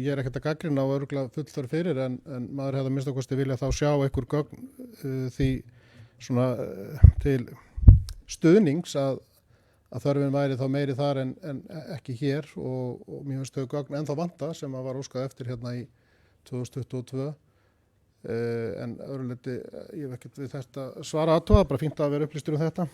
ég er ekkert að gagnrýna og örugglega full þörf fyrir en maður hefði að minnsta kosti vilja þá sjá einhver gögn því svona til stuðnings að þörfin væri þá meiri þar en ekki hér og mér finnst þau gögn ennþá vanta sem að var óskað eftir hérna í 2022. En öðruleyti, ég hef ekkert við þetta svara aðtóða, bara fínt að vera upplýstur þetta.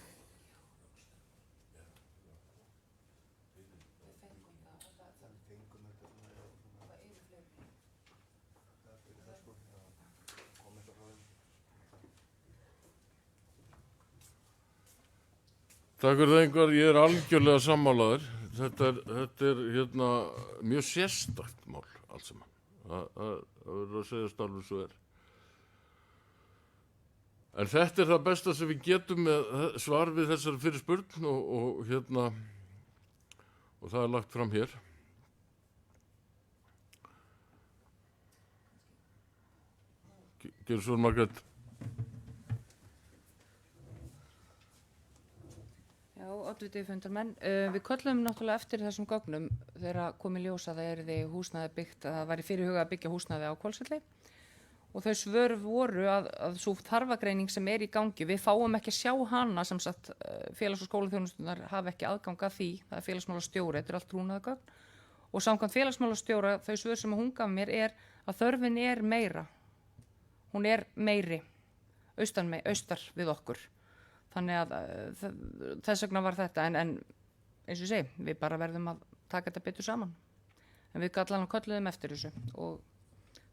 Takk fyrir það, Ingvar. Ég er algjörlega sammálaður. Þetta er mjög sérstakt mál allt saman. Það verður að segja alveg svo er. En þetta er það besta sem við getum með svar við þessari fyrirspurn og það er lagt fram hér. Gerðu svo, Margrét. Já, oddviti fundarmenn. Við köllum náttúrulega eftir þessum gögnum þegar kom í ljós að það yrði húsnæði byggt, að það væri fyrirhugað að byggja húsnæði á Hvolsvelli. Og þau svör voru að svo þarfagreining sem er í gangi, við fáum ekki að sjá hana, sem sagt félags- og skólaþjónusturnar hafa ekki aðgang að því, það er félagsmálastjóri, þetta er allt trúnaðargögn. Og samkvæmt félagsmálastjóra, þau svör sem hún gaf mér er að þörfin er meira, hún er meiri, austar við okkur. Þannig að þess vegna var þetta, en eins og ég segi, við bara verðum að taka þetta betur saman. En við kölluðum eftir þessu og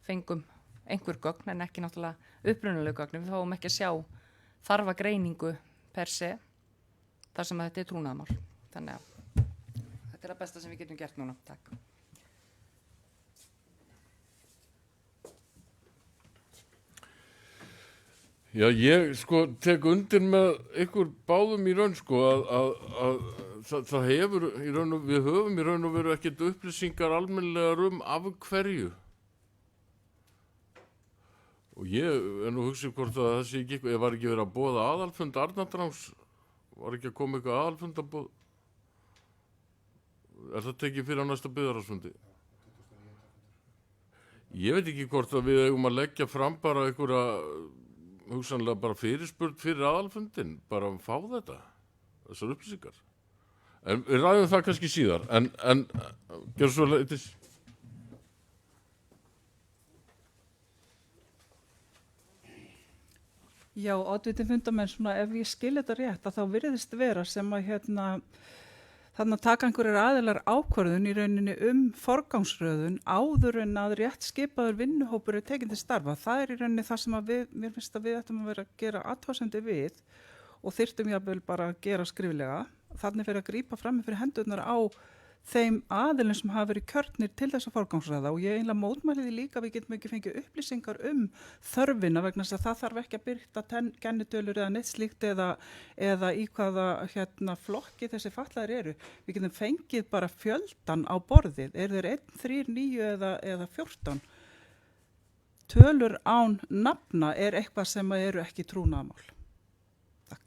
fengum einhver gögn en ekki náttúrulega upprunalegu gögn. Við fáum ekki að sjá þarfagreiningu per se þar sem þetta er trúnaðarmál. Þannig að þetta er það besta sem við getum gert núna. Takk. Já, ég sko tek undir með ykkur báðum í raun sko að það hefur í raun og við höfum í raun og veru ekkert upplýsingar almennilegar af hverju. Og ég nú hugsið hvort að það sé ekki eitthvað, ég var ekki verið að boða aðalfund Arnardrangs, var ekki að koma eitthvað aðalfund að boða. Það tekið fyrir á næsta byggðarráðsfundi? Ég veit ekki hvort að við eigum að leggja fram bara einhverja hugsanlega bara fyrirspurn fyrir aðalfundin, bara fá þetta, þessar upplýsingar. En við ræðum það kannski síðar, en gerðu svo leitis. Já, oddviti fundamenn, svona ef ég skil þetta rétt, að þá virðist vera sem að þannig að taka einhverjar aðilar ákvörðun í rauninni forgangsröðun áður en að rétt skipaður vinnuhópur tekin til starfa. Það í rauninni það sem að mér finnst að við ættum að vera að gera athugasemdir við og þyrftum jafnvel bara að gera skriflega. Þannig fyrir að grípa fram fyrir hendurnar á þeim aðilum sem hafa verið kjörnir til þess að forgangsraða og ég einlega mótmæli því líka að við getum ekki fengið upplýsingar þörfina vegna þess að það þarf ekki að byrta kennitölur eða neitt slíkt eða í hvaða flokki þessi fatlaðir eru. Við getum fengið bara fjöldan á borðið, eru þeir 1, 3, 9 eða 14. Tölur án nafna er eitthvað sem eru ekki trúnaðarmál. Takk.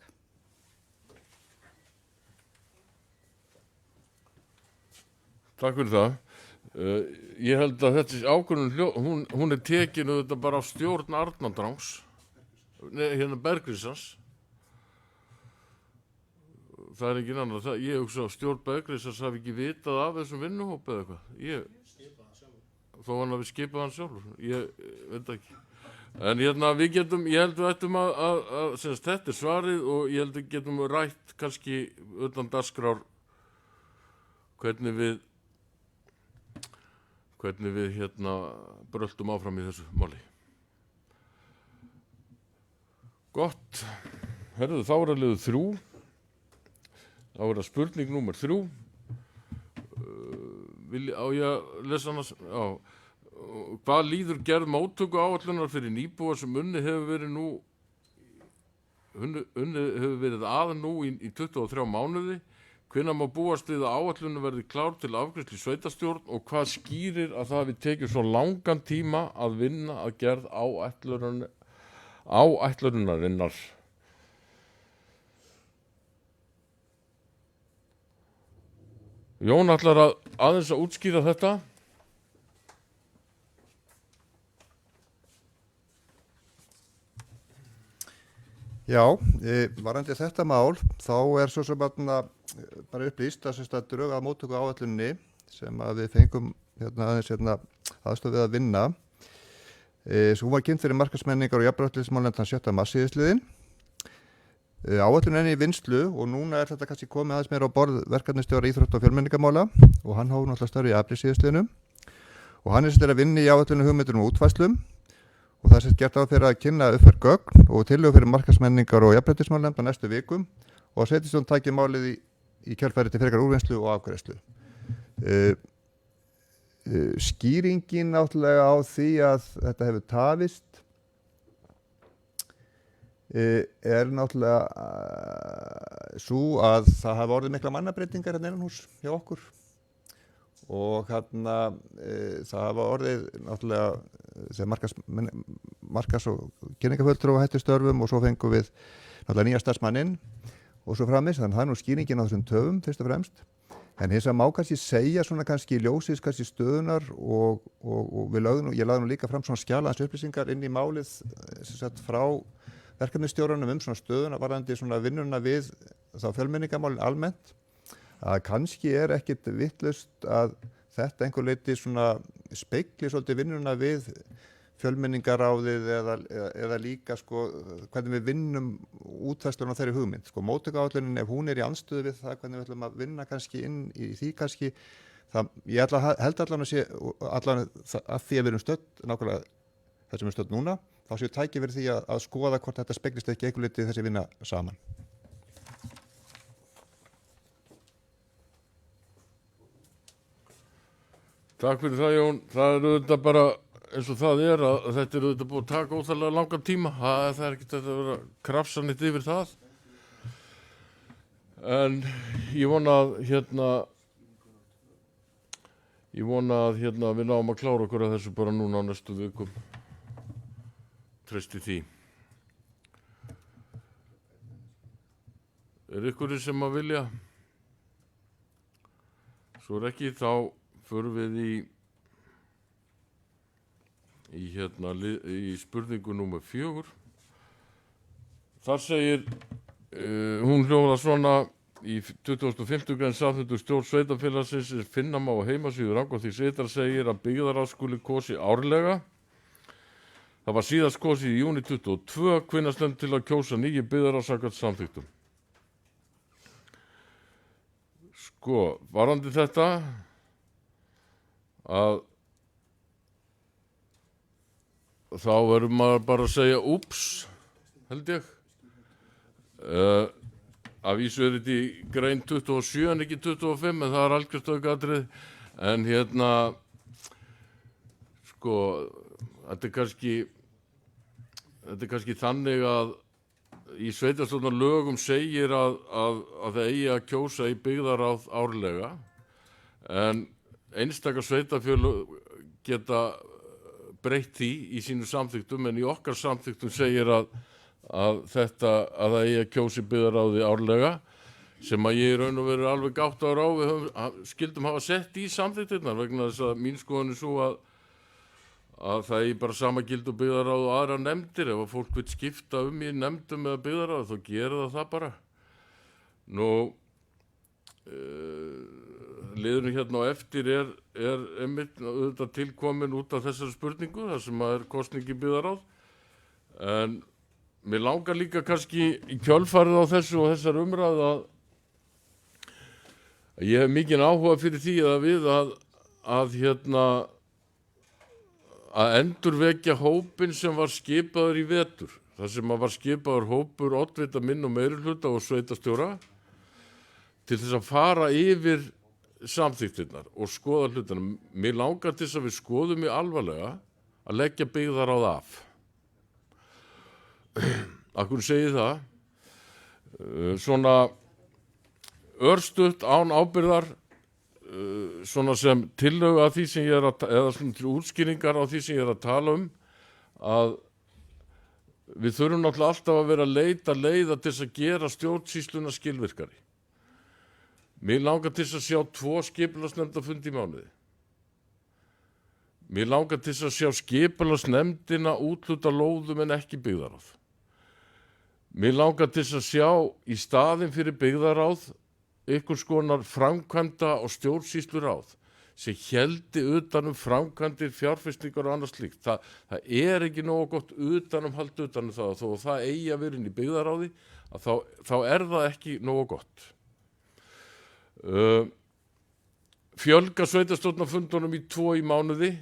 Takk fyrir það. Ég held að þetta ákvörðun, hún tekin þetta bara af stjórn Arnardrangs, hérna Bergrisans. Það ekki annað. Ég hugsa að stjórn Bergrisans hafi ekki vitað af þessum vinnuhópi eða eitthvað. Þó hann hafi skipað hann sjálfur. Ég veit ekki. En hérna ég held við ættum að þetta er svarið og ég held við getum rætt kannski utan dagskrár hvernig við bröltum áfram í þessu máli. Gott. Herðu, þá er að liðu 3. Þá er að spurning númer 3. Á ég að lesa hana? Já. Hvað líður gerð móttöku áætlunar fyrir nýbúa sem unnið hefur verið að nú í 23 mánuði? Hvenær má búast við að áætlunin verði klár til afgreiðslu í sveitarstjórn og hvað skýrir að það hafi tekið svo langan tíma að vinna að gerð áætlunarinnar? Jón ætlar aðeins að útskýra þetta. Já, varandi þetta mál, þá er svo sem bara upplýst að drög að móttöku áætluninni sem að við fengum aðeins aðstoð við að vinna. Svo var kynnt fyrir markaðsmenningar og jafnréttismálnefnd 7. mars síðastliðinn. Áætlunin er í vinnslu og núna er þetta kannski komið aðeins meira á borð verkefnisstjóra íþrótta og fjölmenningarmála og hann hóf náttúrulega starf í apríl síðastliðnum og hann er að vinna í áætlunum hugmyndir og útfærslum. Og það er gert á fyrir að kynna uppfærð gögn og tillögur fyrir markaðsmenningar og jafnréttismálnefnd á næstu vikum og að sveitarstjórn taki málið í kjölfari til frekar úrvinnslu og afgreiðslu. Skýringin náttúrulega á því að þetta hefur tafist er náttúrulega svo að það hafa orðið mikla mannabreitingar innan hús hjá okkur og það hafa orðið náttúrulega þegar markas- og kynningarfulltrúar hættu störfum og svo fengum við náttúrulega nýja starfsmanninn og svo framins, þannig að það er nú skýringin á þessum töfum fyrst og fremst. En hins að má kannski segja svona kannski ljósins kannski stöðunar og ég lagði nú líka fram svona skjalaðans upplýsingar inn í málið frá verkefnisstjóranum svona stöðuna varðandi svona vinnuna við þá fjölmenningarmálin almennt að kannski er ekkit vitlaust að þetta einhver leyti svona spegli svolítið vinnuna við fjölmenningaráðið eða líka sko hvernig við vinnum útfærsluna á þeirri hugmynd. Sko móttökuáætlunin ef hún er í andstöðu við það hvernig við ætlum að vinna kannski inn í því kannski ég held allan að sé allan að því að við erum stödd nákvæmlega þessum við stödd núna þá séu tæki verið því að skoða hvort þetta speglist ekki einhver leyti þessi vinna saman. Takk fyrir það, Jón. Það eru þetta bara eins og það er að þetta er auðvitað búið að taka óþarlega langan tíma. Það er ekkert að vera krafsanit yfir það. En ég vona að við náum að klára okkur að þessu bara núna á næstu vikum. Treysti því. Er ykkur sem að vilja? Svo er ekki, þá förum við í spurningu númer 4. Þar segir, hún hljóðar svona: í 25. grein samþykktu stjórn sveitarfélagsins finna má á heimasíðu Rangárþings ytra segir að byggðarráð skuli kosið árlega. Það var síðast kosið í júní 22, hvenær stendur til að kjósa nýju byggðarráð samkvæmt samþykktum. Sko, varðandi þetta að þá verður maður bara að segja úps, held ég. Af vísu er þetta í grein 27 en ekki 25, en það er algjört aukaatriði. En sko, þetta er kannski þannig að í sveitarstjórnarlögum segir að það eigi að kjósa í byggðarráð árlega, en einstaka sveitarfélög geta breytt því í sínum samþykktum, en í okkar samþykktum segir að það eigi að kjósa í byggðarráði árlega, sem að ég í raun og veru alveg gátt ára á við skildum hafa sett í samþykktirnar, vegna þess að mín skoðun er svo að það er bara sama gildi og byggðarráð og aðra nefndir. Ef að fólk vil skipta í nefndum eða byggðarráð, þá gerir það bara. Liðurinn hérna á eftir er einmitt auðvitað tilkomin út af þessari spurningu, þar sem að er kosning í byggðarráð. En mér langar líka kannski í kjölfarið á þessu og þessar umræðu að ég hef mikinn áhuga fyrir því að endurvekja hópinn sem var skipaður í vetur. Það sem var skipaður hópur oddvita minn og meirihluta og sveitarstjóra til þess að fara yfir samþykktirnar og skoða hlutina. Mér langar til þess að við skoðum í alvarlega að leggja byggðarráð af. Af hverju segi það? Svona örstutt án ábyrgðar, svona sem tillögu að því sem ég eða svona til útskýringar á því sem ég að tala að við þurfum náttúrulega alltaf að vera að leita leiða til þess að gera stjórnsýsluna skilvirkari. Mér langar til þess að sjá 2 skipulagsnefndarfundi í mánuði. Mér langar til þess að sjá skipulagsnefndina úthluta lóðum en ekki byggðarráð. Mér langar til þess að sjá í staðinn fyrir byggðarráð einhvers konar framkvæmda og stjórnsýsluráð sem héldi utan framkvæmdir, fjárfestingar og annað slíkt. Það er ekki nógu gott utanumhald utan það, þó að það eigi að vera inn í byggðarráði, að þá er það ekki nógu gott. Fjölga sveitarstjórnarfundunum í 2 í mánuði.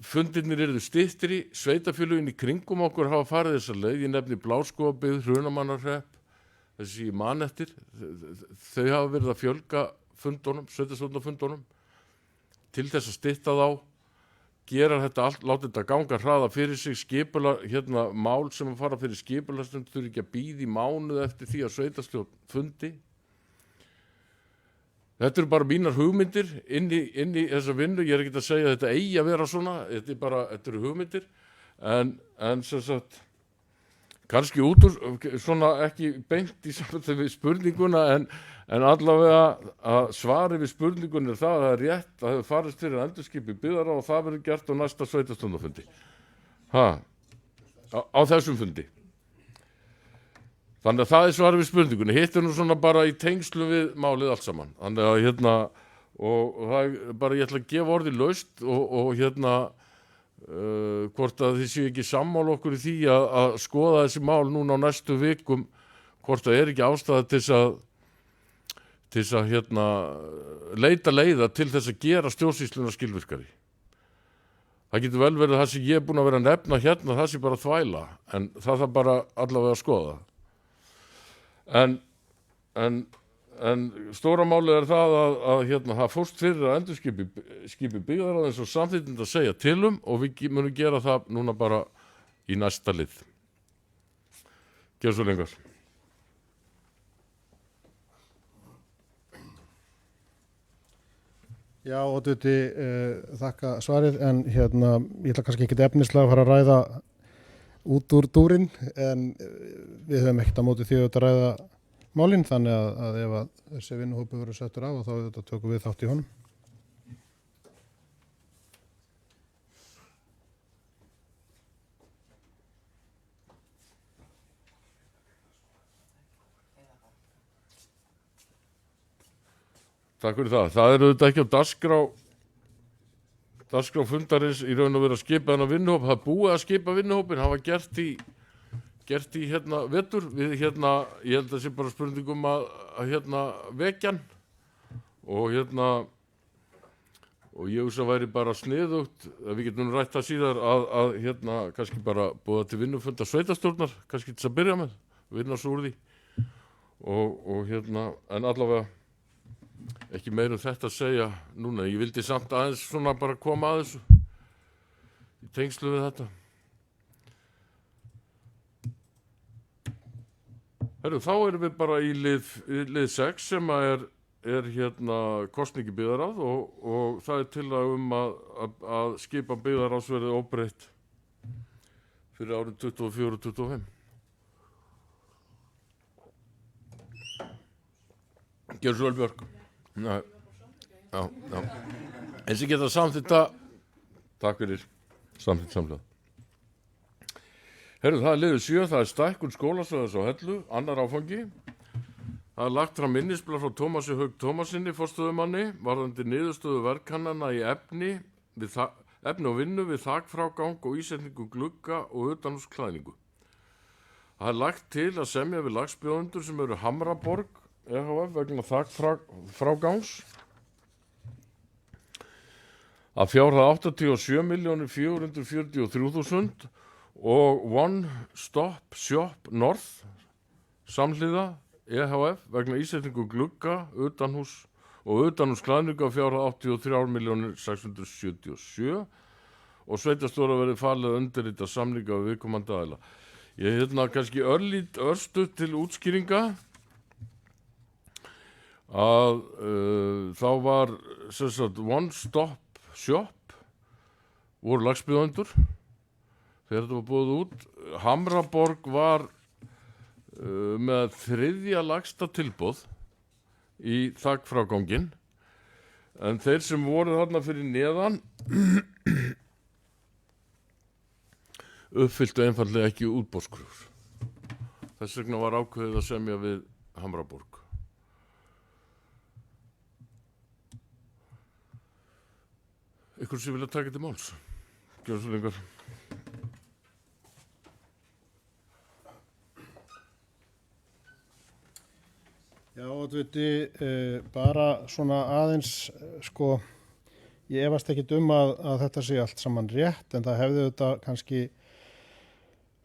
Fundirnir eru styttri, sveitarfélögin í kringum okkur hafa farið þessa leið. Ég nefni Bláskógabyggð, Hrunamannahrepp, þessi ég man eftir. Þau hafa verið að fjölga fundunum, sveitarstjórnarfundunum, til þess að stytta þá, gera þetta allt, láta þetta ganga hraða fyrir sig, mál sem að fara fyrir skipulagsnefnd þurfi ekki að bíða í mánuð eftir því að sveitarstjórn fundi. Þetta eru bara mínar hugmyndir inn í þessa vinnu. Ég er ekki að segja að þetta eigi að vera svona, þetta eru hugmyndir, en sem sagt, kannski út úr, svona ekki beint í sambandi við spurninguna, en allavega að svari við spurningunni er það er rétt að það hefur farist fyrir endurskipi byggðarráð og það verður gert á næsta sveitarstjórnarfundi. Á þessum fundi. Þannig að það er svari við spurningunni. Hitt er nú svona bara í tengslu við málið allt saman. Þannig að og það er bara, ég ætla að gefa orðið laust og hvort að þið séu ekki sammála okkur í því að skoða þessi mál núna á næstu vikum, hvort það er ekki ástæða til þess að leita leiða til þess að gera stjórnsýsluna skilvirkari. Það getur vel verið það sem ég er búin að vera að nefna það sé bara þvæla, en það þarf bara allavega að skoða. En En stóra málið er það að það fórst fyrir að endurskipi byggðarráðins og samþýttind að segja til og við munum gera það núna bara í næsta lið. Gjör svo lengur. Já, Oddviti, þakka svarið, en ég ætla kannski ekki efnislega að fara að ræða út úr dúrin, en við höfum ekkert á móti því að ræða málin, þannig að ef að þessi vinnuhópur verður settur á, þá tökum við þátt í honum. Takk fyrir það. Það er auðvitað ekki á dagskrá fundarins í raun og veru að skipa þennan vinnuhóp. Það er búið að skipa vinnuhópin, það var gert í vetur. Við ég held að það sé bara spurningum að vekjan og og ég hugsa að væri bara sniðugt, við getum rætt það síðar að kannski bara búið til vinnufundar sveitastjórnar, kannski til að byrja með, vinna svo úr því og en allavega ekki meira þetta að segja núna. Ég vildi samt aðeins svona bara koma að þessu í tengslu við þetta. Herru, þá erum við bara í lið 6 sem er kosningi byggðarráð og það er tillaga að skipa byggðarráðsverði óbreytt fyrir árið 24-25. Gjör svo vel, Björk. Já. Eins og geta samþýtta. Takk fyrir samþýtt samlega. Herru, það er liður 7, það er stækkun skólasvæðis á Hellu, annar áfangi. Það er lagt fram minnisblað frá Tómasi Haug Tómasinni, forstöðumanni, varðandi niðurstöðu verkannana í efni og vinnu við þakfrágang og ísetningu glugga og utanhúsklæðningu. Það er lagt til að semja við lagsbjóðendur sem eru Hamraborg EHF vegna þakfrágangs að fjárhæð 87.443.000 og One Stop Shop North samhliða EHF vegna ísetningu glugga, utanhús og utanhúsklæðningu af fjárhæð 83.677 og sveitarstjóra verið falið að undirrita samninga við viðkomandi aðila. Ég kannski örstutt til útskýringa að þá var One Stop Shop voru lagsbjóðendur þegar þetta var búið út. Hamraborg var með 3. lagsta tilboð í þakfráganginn, en þeir sem voru þarna fyrir neðan uppfylltu einfaldlega ekki útboðskröfur. Þess vegna var ákveðið að semja við Hamraborg. Ykkur sem vilja taka til máls. Gjörðu svo lengur. Já, Oddviti, bara svona aðeins, ég efast ekkit að þetta sé allt saman rétt, en það hefði þetta kannski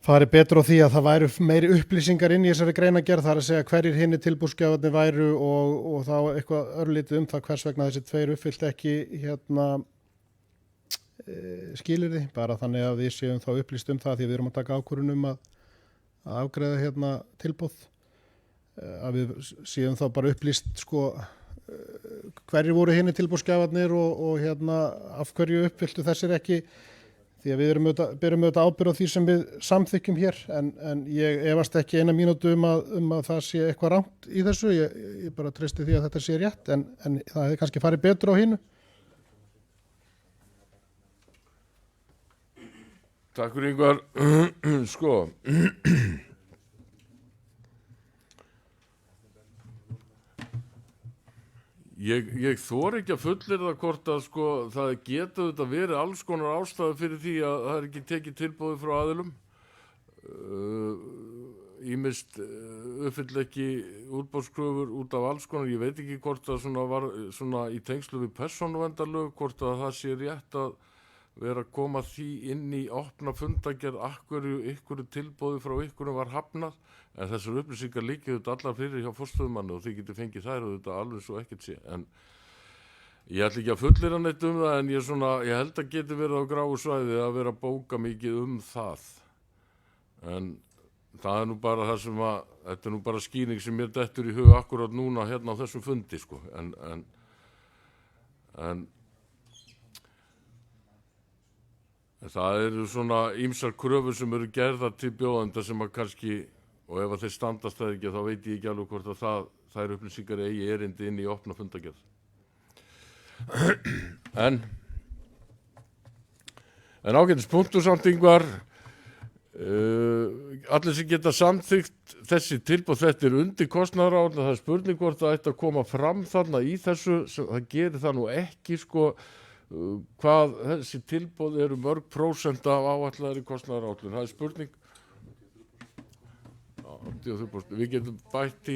farið betur á því að það væru meiri upplýsingar inn í þessari greinagerð, það er að segja hverjir hinni tilboðsgjafarnir væru og þá eitthvað örlítið það hvers vegna þessi 2 uppfyllt ekki skilyrði, bara þannig að við séum þá upplýst það því við erum að taka ákvörðun að afgreiða tilboð. Að við séum þá bara upplýst hverjir voru hinni tilboðsgjafarnir og af hverju uppfylltu þessir ekki, því að við berum auðvitað ábyrgð á því sem við samþykkjum hér, en ég efast ekki eina mínútu að það sé eitthvað rangt í þessu, ég bara treysti því að þetta sé rétt, en það hefði kannski farið betur á hinu. Takk fyrir Ingvar. Ég þori ekki að fullyrða hvort að það geta þetta verið alls konar ástæðu fyrir því að það er ekki tekið tilboði frá aðilum. Ýmist uppfyll ekki útboðskröfur út af alls konar. Ég veit ekki hvort að var í tengslu við persónuverndarlög, hvort að það sé rétt að vera að koma því inn í opna fundagerð ykkur tilbóði frá ykkurum var hafnað, en þessar upplýsingar líkið þetta allar fyrir hjá forstöðumanni og þið getur fengið þær og þetta alveg svo ekkert sé. En ég ætla ekki að fullyrða neitt um það, en ég held að geti verið á gráu svæði að vera að bóka mikið um það. En það er nú bara það sem þetta er nú bara skýring sem mér dettur í hug akkurat núna hérna á þessum fundi, sko. En það eru svona ýmsar kröfur sem eru gerðar til bjóðenda sem að kannski, og ef að þeir standast það ekki, þá veit ég ekki alveg hvort að þær upplýsingar eigi erindi inn í opna fundagerð. En ágætis punktur samt, Ingvar, allir sem geta samþykkt þessi tilboð, þetta er undir kostnaðaráætlun, það er spurning hvort það ætti að koma fram þarna í þessu, það gerir það nú ekki, sko, hvað þessi tilboð eru mörg prósent af áætlaðri kostnaðaráætlun, það er spurning. 83%, við getum bætt í,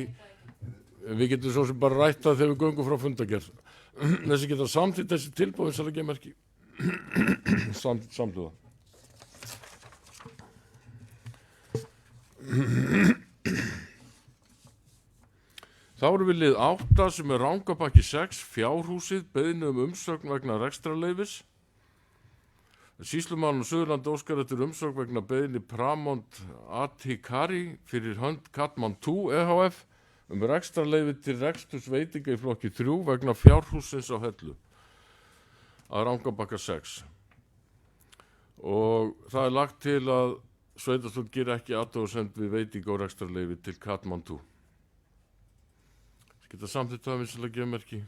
við getum svo sem bara rætt það þegar við göngum frá fundagerð. Þessi geta samþykkt þessi tilboð, eins og það gemur ekki samtlúða. Þá erum við lið 8 sem er Rangabakki 6, Fjárhúsið, beiðni umsögn vegna rekstrarleyfis. Sýslumaðurinn á Suðurlandi óskar eftir umsögn vegna beiðni Pramond Atikari fyrir hönd Katman 2 EHF rekstrarleyfi til reksturs veitinga í flokki 3 vegna Fjárhúsins á Hellu að Rangabakka 6. Og það er lagt til að sveitarstjórn geri ekki athugasemd við veitinga og rekstrarleyfi til Katman 2. Geta samþykkt það vinsilega gefmerki,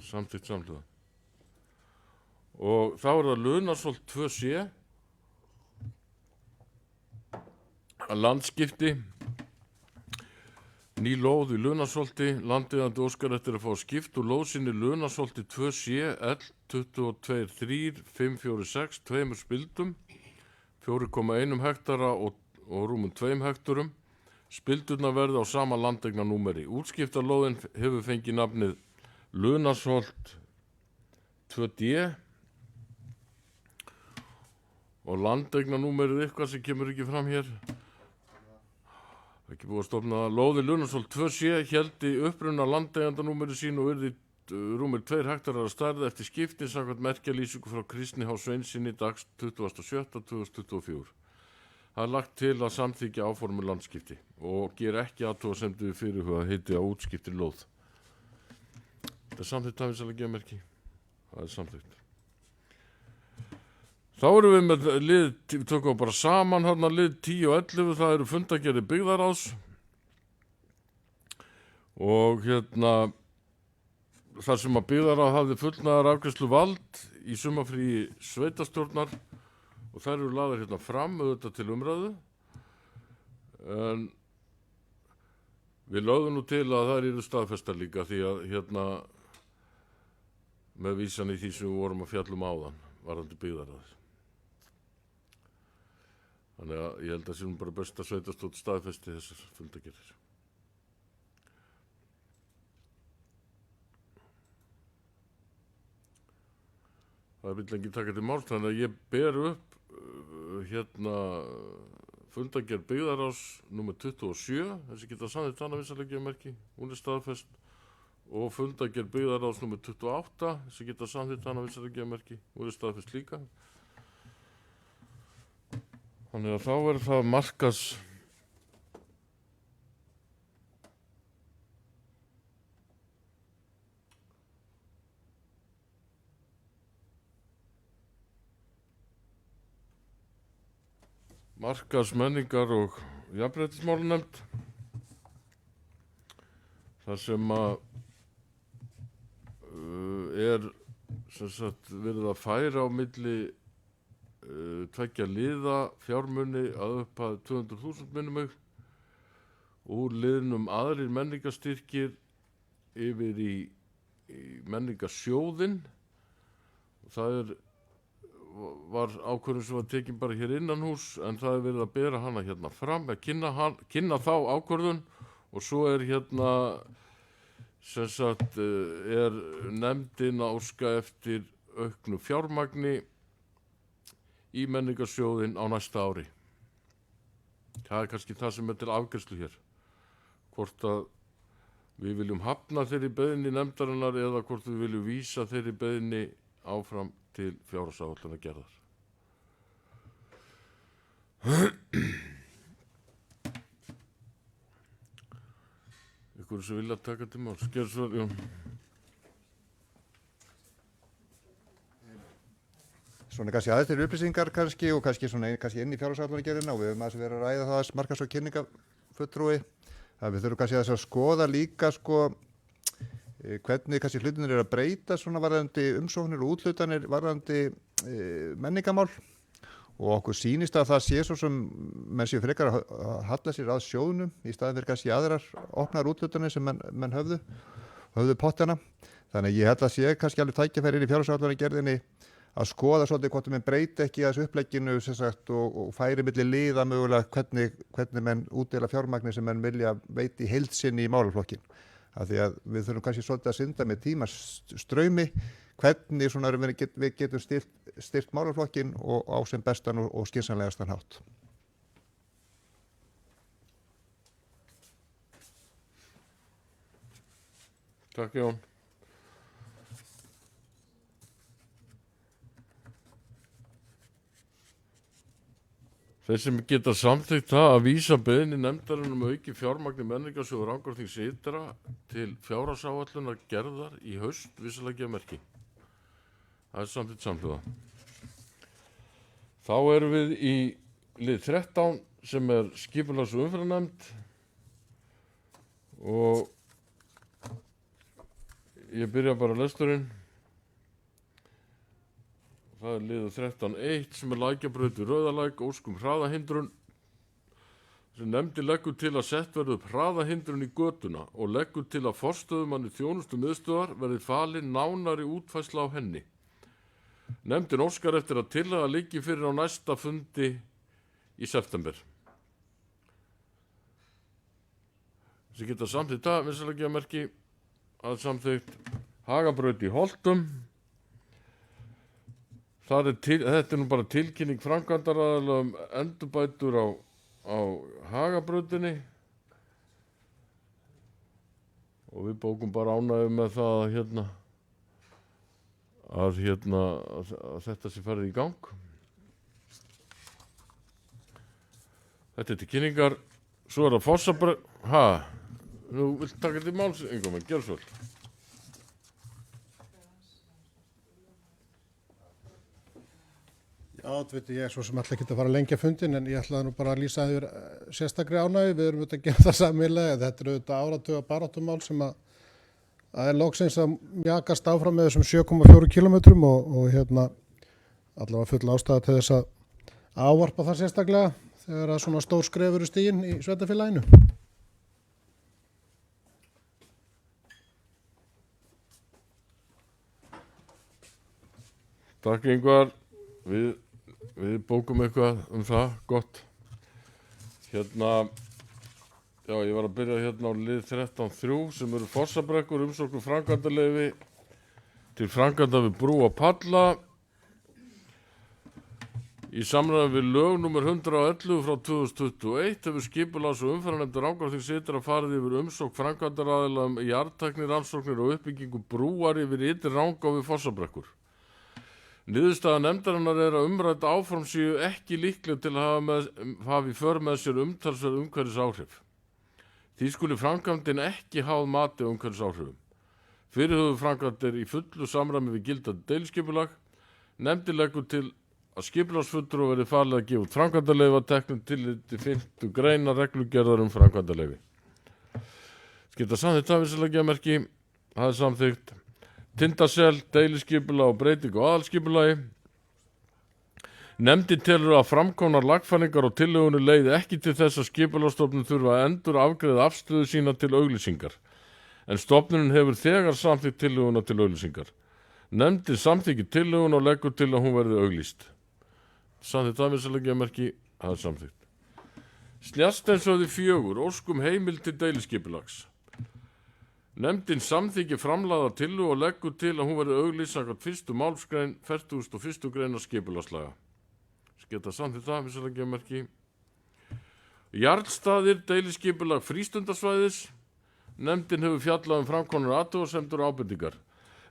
samþykkt samhliða. Og þá er það Lunarsholt 2C, að landskipti, ný lóð í Lunarsholti, landeigandi óskar eftir að fá skipt úr lóð sinni Lunarsholti 2C, L22.3, 546, 2 spildum, 4,1 hektara og rúmum 2 hekturum. Spildurna verði á sama landeignarnúmeri. Útskiptarlóðin hefur fengið nafnið Lunarsholt 2D og landeignarnúmerið eitthvað sem kemur ekki fram hér. Ekki búið að stofna lóði Lunarsholt 2C héldi uppruna landeigandanúmeri sín og yrði rúmir 2 hektarar að stærð eftir skiptin samkvæmt merkjalýsingu frá Kristni H. Sveinssyni dags 27.2024. Það er lagt til að samþykja áformu landskipti og gera ekki athugasemd við fyrirhuga heiti á útskipti lóð. Þetta er samþykkt hafinsalega gefmerki. Það er samþykkt. Þá erum við með lið, við tökum bara saman hérna lið 10 og 11, það eru fundagerðir byggðaráðs og þar sem að byggðaráð hafði fullnaðar afgreiðslu vald í sumarfríi sveitarstjórnar og þær eru lagðar hérna fram auðvitað til umræðu, en við lögðum nú til að þær eru staðfestar líka því að með vísan í því sem við vorum að fjalla áðan varðandi byggðaráð. Þannig að ég held að það sé nú bara best að sveitarstjórn staðfesti þessar fundagerðir. Það vil ekki taka til máls, þannig að ég ber upp fundagerð byggðaráðs nr. 27, þessi geta samþykkt hana vinsanlega gefmerki, hún er staðfest, og fundagerð byggðaráðs nr. 28, þessi geta samþykkt hana vinsanlega gefmerki, hún er staðfest líka. Þannig að þá er það markaðsmenningar og jafnréttismálanefnd, þar sem að er sem sagt verið að færa á milli tveggja liða fjármuni að upphæð 200.000 minnum mig úr liðnum aðrir menningarstyrkir yfir í menningarsjóðinn. Það var ákvörðun sem var tekin bara hér innan hús, en það er verið að bera hana hérna fram, að kynna þá ákvörðun, og svo er sem sagt er nefndin að óska eftir auknu fjármagni í menningarsjóðin á næsta ári. Það er kannski það sem er til afgreiðslu hér. Hvort að við viljum hafna þeirri beiðni nefndarinnar eða hvort við viljum vísa þeirri beiðni áfram til fjárhagsáætlunar gerðar. Ykkur sem vilja taka til máls. Gerðsvör, Jón. Svona kannski aðeins til upplýsingar kannski og kannski inn í fjárhagsáætlunargerðina og við höfum aðeins verið að ræða það markas- og kynningafulltrúi. Það við þurfum kannski að skoða líka hvernig kannski hlutinir að breyta svona varðandi umsóknir og úthlutanir varðandi menningamál og okkur sýnist að það sé svo sem menn séu frekar að halla sér að sjóðnum í staðin fyrir kannski aðrar opnar úthlutanir sem menn höfðu pottana. Þannig ég held að sé kannski alveg tækifæri inn í fjárhagsáætlunargerðinni að skoða svolítið hvort menn breyti ekki að þessu upplegginu og færi milli liða mögulega hvernig menn útdeila fjármagni sem menn vilja veita í heild sinni í málaflokkin. Af því að við þurfum kannski svolítið að synda með tímastraumi hvernig við getum styrkt málaflokkin og á sem bestan og skynsamlegastan hátt. Takk, Jón. Þeir sem geta samþykkt það að vísa beiðni nefndarinnar auki fjármagni menningarsjóður Rangárþings ytra til fjárhagsáætlunar gerðar í haust vissulega gefa merki. Það er samþykkt samhljóða. Þá erum við í lið 13 sem er skipulags- og umferðarnefnd og ég byrja bara lesturinn. Það er liður 13.1 sem er Lækjabraut við Rauðalæk, óskum hraðahindrun. Sem nefndi leggur til að sett verði upp hraðahindrun í götuna og leggur til að forstöðumanni þjónustumiðstöðvar verði falin nánari útfærsla á henni. Nefndin óskar eftir að tillaga liggi fyrir á næsta fundi í september. Sem geta samþykkt það, vinsalega gefa merki að samþykkt Hagabraut í Holtum. Þetta er nú bara tilkynning framkvæmdaraðila endurbætur á Hagabrautinni og við bókum bara ánægju með það að þetta sé farið í gang. Þetta er tilkynningar. Svo er það Fossabraut. Nú viltu taka til máls, Ingólfur, gjörðu svo vel. Já, ég er svo sem alltaf ekki að fara að lengja fundin en ég ætlaði nú bara að lýsa yfir sérstakri ánægju. Við erum auðvitað að gera það sameiginlega. Þetta er auðvitað áratuga baráttumál sem að er loksins að mjakast áfram með þessum 7,4 kilometrum og allavega full ástæða til þess að ávarpa það sérstaklega þegar að svona stór skref eru stigin í sveitarfélaginu. Takk, Ingvar. Við bókum eitthvað það, gott. Já, ég var að byrja á lið 13.3 sem eru Fossabrekkur, umsókn framkvæmdaleyfi til framkvæmda við brú og palla. Í samræmi við lög nr. 111 frá 2021 hefur skipulags- og umferðarnefnd Rangárþings ytra farið yfir umsókn framkvæmdaraðila í jarðtækni rannsóknir og uppbyggingu brúar yfir ytri Rangá við Fossabrekkur. Niðurstaða nefndarinnar er að umrædd áform séu ekki líkleg til að hafa í för með sér umtalsverð umhverfisáhrif. Því skuli framkvæmdin ekki háð mati á umhverfisáhrifum. Fyrirhuguðu framkvæmdir í fullu samræmi við gildandi deiliskipulag. Nefndin leggur til að skipulagsfulltrúa verði falið að gefa út framkvæmdaleyfi að teknu tilliti 5. greina reglugerðar framkvæmdaleyfi. Skipta samþykkt það vissulega merki. Það er samþykkt. Tindasel, deiliskipulag og breytingu á aðalskipulagi. Nefndin telur að framkomnar lagfæringar og tillögunni leiði ekki til þess að skipulagsstofnun þurfa að endur afgreiða afstöðu sína til auglýsingar, en stofnunin hefur þegar samþykkt tillöguna til auglýsingar. Nefndin samþykkir tillöguna og leggur til að hún verði auglýst. Samþykkt það vissulega merki, það er samþykkt. Snjasteinshöfði 4, óskum heimild til deiliskipulags. Nefndin samþykir framlagða tillögu og leggur til að hún verði auglýst samkvæmt 1. málsgrein 41. greinar skipulagslaga. Geta samþykkt það, vissulega gefumerki. Jarlstaðir, deiliskipulag frístundasvæðis. Nefndin hefur fjallað framkomnar athugasemdir og ábendingar.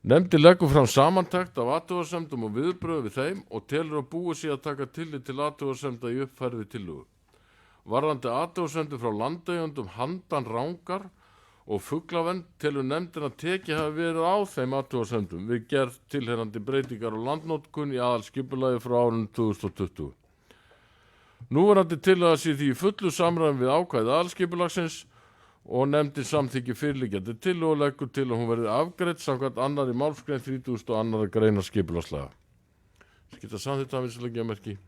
Nefndin leggur fram samantekt af athugasemdum og viðbrögð við þeim og telur að búið sé að taka tillit til athugasemda í uppfærði tillögu. Varðandi athugasemdir frá landeigendum handan rangar og fuglavernd telur nefndin að tekið hafi verið á þeim athugasemdum við gerð tilheyrandi breytingar á landnotkun í aðalskipulagi frá árinu 2020. Núverandi tillaga sé því í fullu samræmi við ákvæði aðalskipulagsins og nefndin samþykki fyrirliggjandi tillögu og leggur til að hún verði afgreidd samkvæmt annarri málsgrein 32. greinar skipulagslaga. Geta samþykkt það, vissulega gefumerki.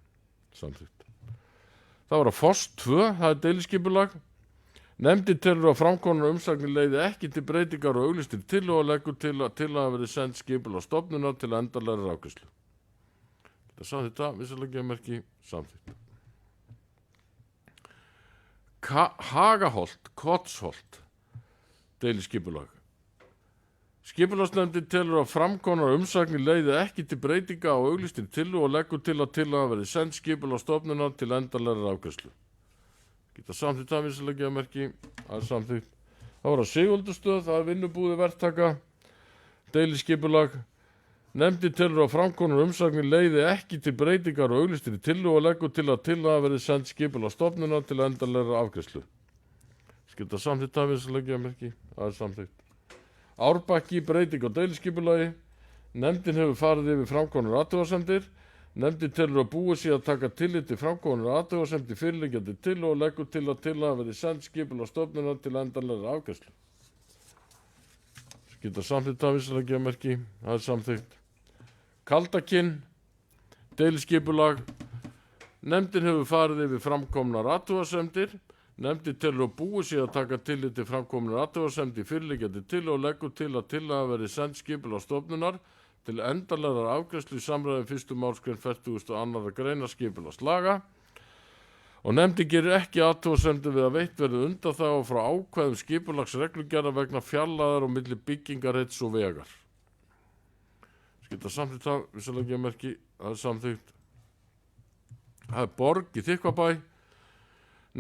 Samþykkt. Það var að Foss 2, það er deiliskipulag. Nefndin telur að framkomnar umsagnir leiði ekki til breytingar og auglýstir tillögu og leggur til að verði send skipulagsstofnunar til endanlegrar afgreiðslu. Geta samþykkt það, vissulega gefumerki. Samþykkt. Hagaholt, Kotsholt, deiliskipulag. Skipulagsnefndin telur að framkomnar umsagnir leiði ekki til breytinga og auglýstir tillögu og leggur til að verði send skipulagsstofnunar til endanlegrar afgreiðslu. Geta samþykkt það, vissulega gefumerki. Það er samþykkt. Það var að Sigöldusstöð, það er vinnubúði verktaka, deiliskipulag. Nefndin telur að framkomnar umsagnir leiði ekki til breytingar og auglýstir tillögu og leggur til að verði send skipulagsstofnunar til endanlegrar afgreiðslu. Geta samþykkt það, vissulega gefumerki. Það er samþykkt. Árbakki, breyting á deiliskipulagi. Nefndin hefur farið yfir framkomnar athugasemdir. Nefndin telur að búið sé að taka tillit til framkomnar athugasemdir fyrirliggjandi tillögu og leggur til að verði send skipulagsstofnunar til endanlegrar afgreiðslu. Geta samþykkt það, vissulega gefumerki. Það er samþykkt. Kaldakinn, deiliskipulag. Nefndin hefur farið yfir framkomnar athugasemdir. Nefndin telur að búið sé að taka tillit til framkomnar athugasemdir fyrirliggjandi tillögu og leggur til að verði send skipulagsstofnunar til endanlegrar afgreiðslu í samræmi 1. málsgrein 42. greinar skipulagslaga og nefndin gerir ekki athugasemdir við að veitt verði undanþága frá ákvæðum skipulagsreglugerðar vegna fjarlægðar og milli byggingarheits og vegar. Geta samþykkt það, vissulega gefumerki. Það er samþykkt. Það er Borg í Þykkvabæ.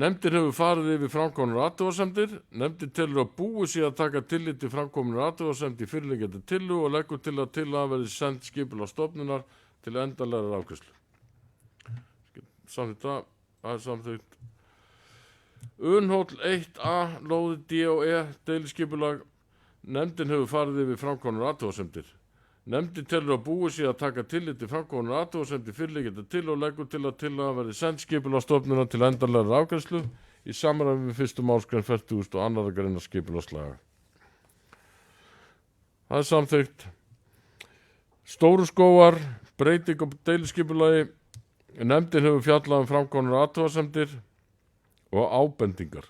Nefndin hefur farið yfir framkomnar athugasemdir. Nefndin telur að búið sé að taka tillit til framkomnar athugasemdir í fyrirliggjandi tillögu og leggur til að verði send skipulagsstofnunar til endanlegrar afgreiðslu. Samþykkt það. Það er samþykkt. Unhóll 1A, lóði D og E, deiliskipulag. Nefndin hefur farið yfir framkomnar athugasemdir. Nefndin telur að búið sé að taka tillit til framkomnar athugasemdir fyrirliggjandi tillögu og leggur til að verði send skipulagsstofnunar til endanlegrar afgreiðslu í samræmi við 1. málsgrein 42. greinar skipulagslaga. Það er samþykkt. Stóruskógar, breyting á deiliskipulagi. Nefndin hefur fjallað framkomnar athugasemdir og ábendingar.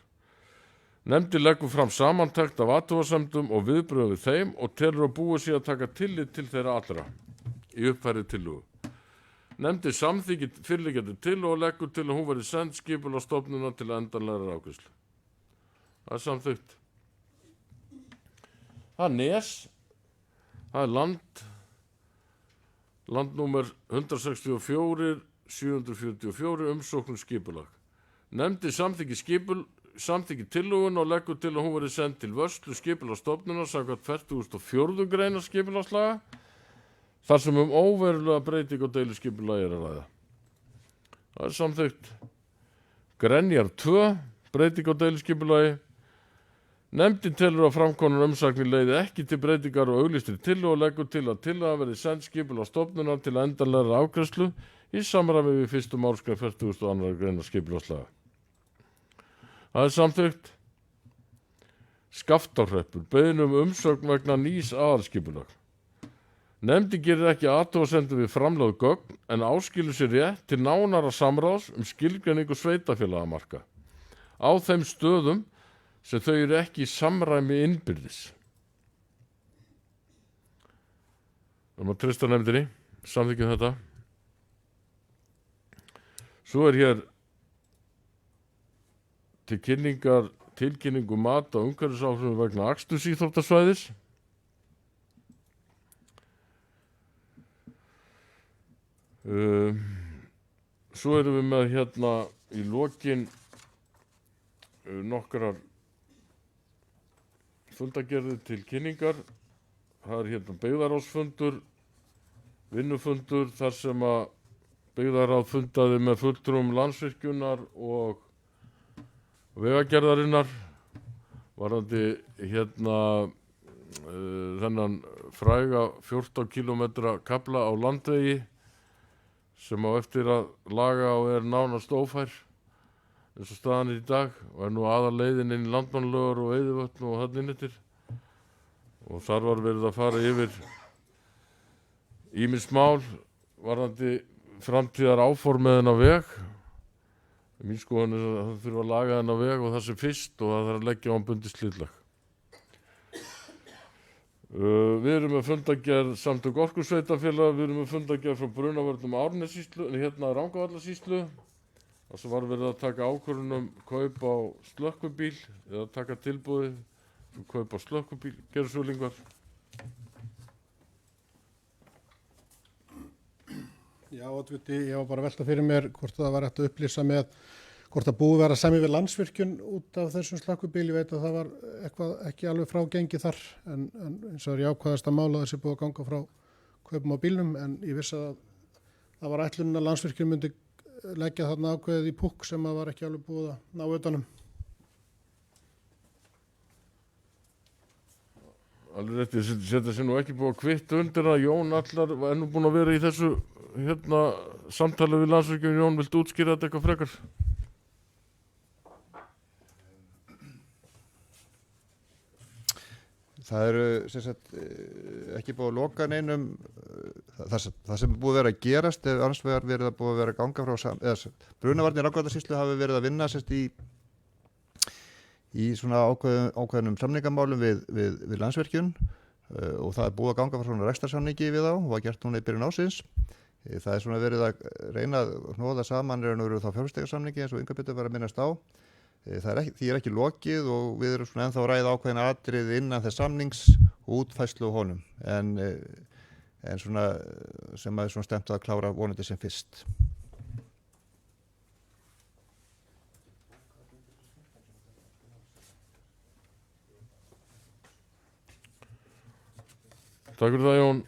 Nefndin leggur fram samantekt af athugasemdum og viðbrögð við þeim og telur að búið sé að taka tillit til þeirra allra í uppfærði tillögu. Nefndin samþykkir fyrirliggjandi tillögu og leggur til að hún verði send skipulagsstofnunar til endanlegrar afgreiðslu. Það er samþykkt. Það er Nes. Það er landnúmer 164 744 umsóknum skipulag. Nefndin samþykkir tillögun og leggur til að hún verði send til vörslu skipulagsstofnunar samkvæmt 44. greinar skipulagslaga þar sem óverulega breyting á deiliskipulagi er að ræða. Það er samþykkt. Grenjar 2, breyting á deiliskipulagi. Nefndin telur að framkomnar umsagnir leiði ekki til breytingar og auglýstri tillögu og leggur til að verði send skipulagsstofnunar til endanlegrar afgreiðslu í samræmi við 1. málsgrein 42. greinar skipulagslaga. Það er samþykkt. Skaftárhreppur, beiðni umsögn vegna nýs aðalskipulag. Nefndin gerir ekki athugasemdir við framlögð gögn en áskilur sér rétt til nánara samráðs skilgreiningu sveitarfélagamarka á þeim stöðum sem þau eru ekki í samræmi innbyrðis. Við að treysta nefndinni, samþykkjum þetta. Svo er hér tilkynningu mat á umhverfisáhrifum vegna akstursíþróttasvæðis. Svo erum við með hérna í lokin nokkrar fundagerðir til kynningar. Það er hérna byggðarráðsfundur, vinnufundur þar sem að byggðarráð fundaði með fulltrúum Landsvirkjunar og vegagerðarinnar varðandi hérna þennan fræga 14 kilometra kafla á landvegi sem á eftir að laga og er nánast ófær eins og staðan er í dag og er nú aðaleiðin inn í Landmannalaugar og Eyðivötn og þarna inn eftir. Og þar var verið að fara yfir ýmis mál varðandi framtíðar áform með þennan veg. Mín skoðun er að það þurfa að laga þennan veg og það sem fyrst og það þarf að leggja á hann bundið slitlag. Við erum með fundagerð Samtök Orkusveitarfélaga, við erum með fundagerð frá Brunavörnum Árnessýslu, hérna Rangárvallasýslu, þar sem var verið að taka ákvörðun kaup á slökkvibíl eða taka tilboði kaup á slökkvibíl, gerðsölingar. Já, oddviti, ég var bara að velta fyrir mér hvort það var hægt að upplýsa með hvort það búið vera semja við Landsvirkjun út af þessum slökkvibíl. Ég veit að það var eitthvað ekki alveg frágengið þar en eins og er jákvæðasta mála þessi búið að ganga frá kaupum á bílnum en ég vissi að það var ætlunin að Landsvirkjun myndi leggja þarna ákveðið í púkk sem að var ekki alveg búið að ná utanum. Alveg rétt, ég setja sér nú ekki búið að kvitta undir að Jón Allar var nú búin að vera í þessu hérna samtali við Landsvirkjun. Jón, viltu útskýra þetta eitthvað frekar? Það eru ekki búið að loka neinum, það sem búið að vera að gerast ef annars vegar verið að búið að vera að ganga frá, Brunavarnir Rangárvallasýslu hafi verið að vinna í svona ákveðnum samningamálum við Landsvirkjun og það er búið að ganga frá svona rekstrarsamningi við þá og var gert núna í byrjun ársins. Það er svona verið að reyna að hnoða saman þá fjárfestingarsamningi eins og Inga Björn var að minnast á. Því er ekki lokið og við erum svona ennþá að ræða ákveðin atriði innan þess samnings og útfærslu á honum en svona sem er svona stemt að klára vonandi sem fyrst. Takk fyrir það, Jón.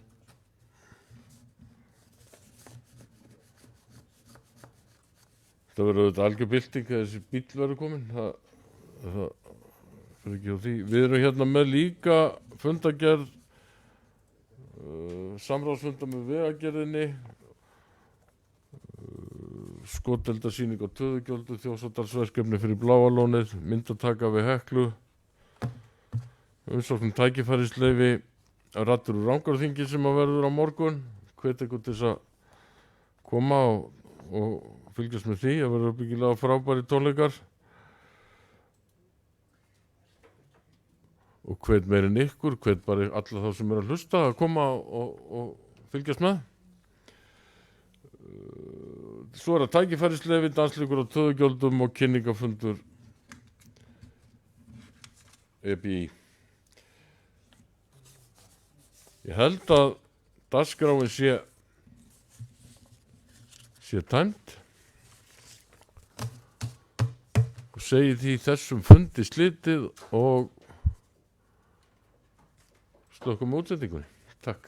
Það verður auðvitað algjör bylting að þessi bíll verður kominn. Það fyrir ekki á því. Við erum hérna með líka fundagerð, samráðsfunda með vegagerðinni, skoteldasýning á Töðugöldu, Þjórsádalsverkefni fyrir Bláalónið, myndataka við Heklu, umsókn tækifærisleyfi raddur úr Rangárþingi sem að verður á morgun. Hvet ykkur til þess að koma og fylgjast með því, það verður uppbyggilega frábæri tónleikar og hvet meirinn ykkur, hvet bara alla þá sem er að hlusta að koma og fylgjast með. Svo er það tækifærisleyfi, dansleikur á Töðugjöldum og kynningafundur EBI. Ég held að dagskráin sé tæmt og segi því þessum fundi slitið og slökkum útsendingunni. Takk.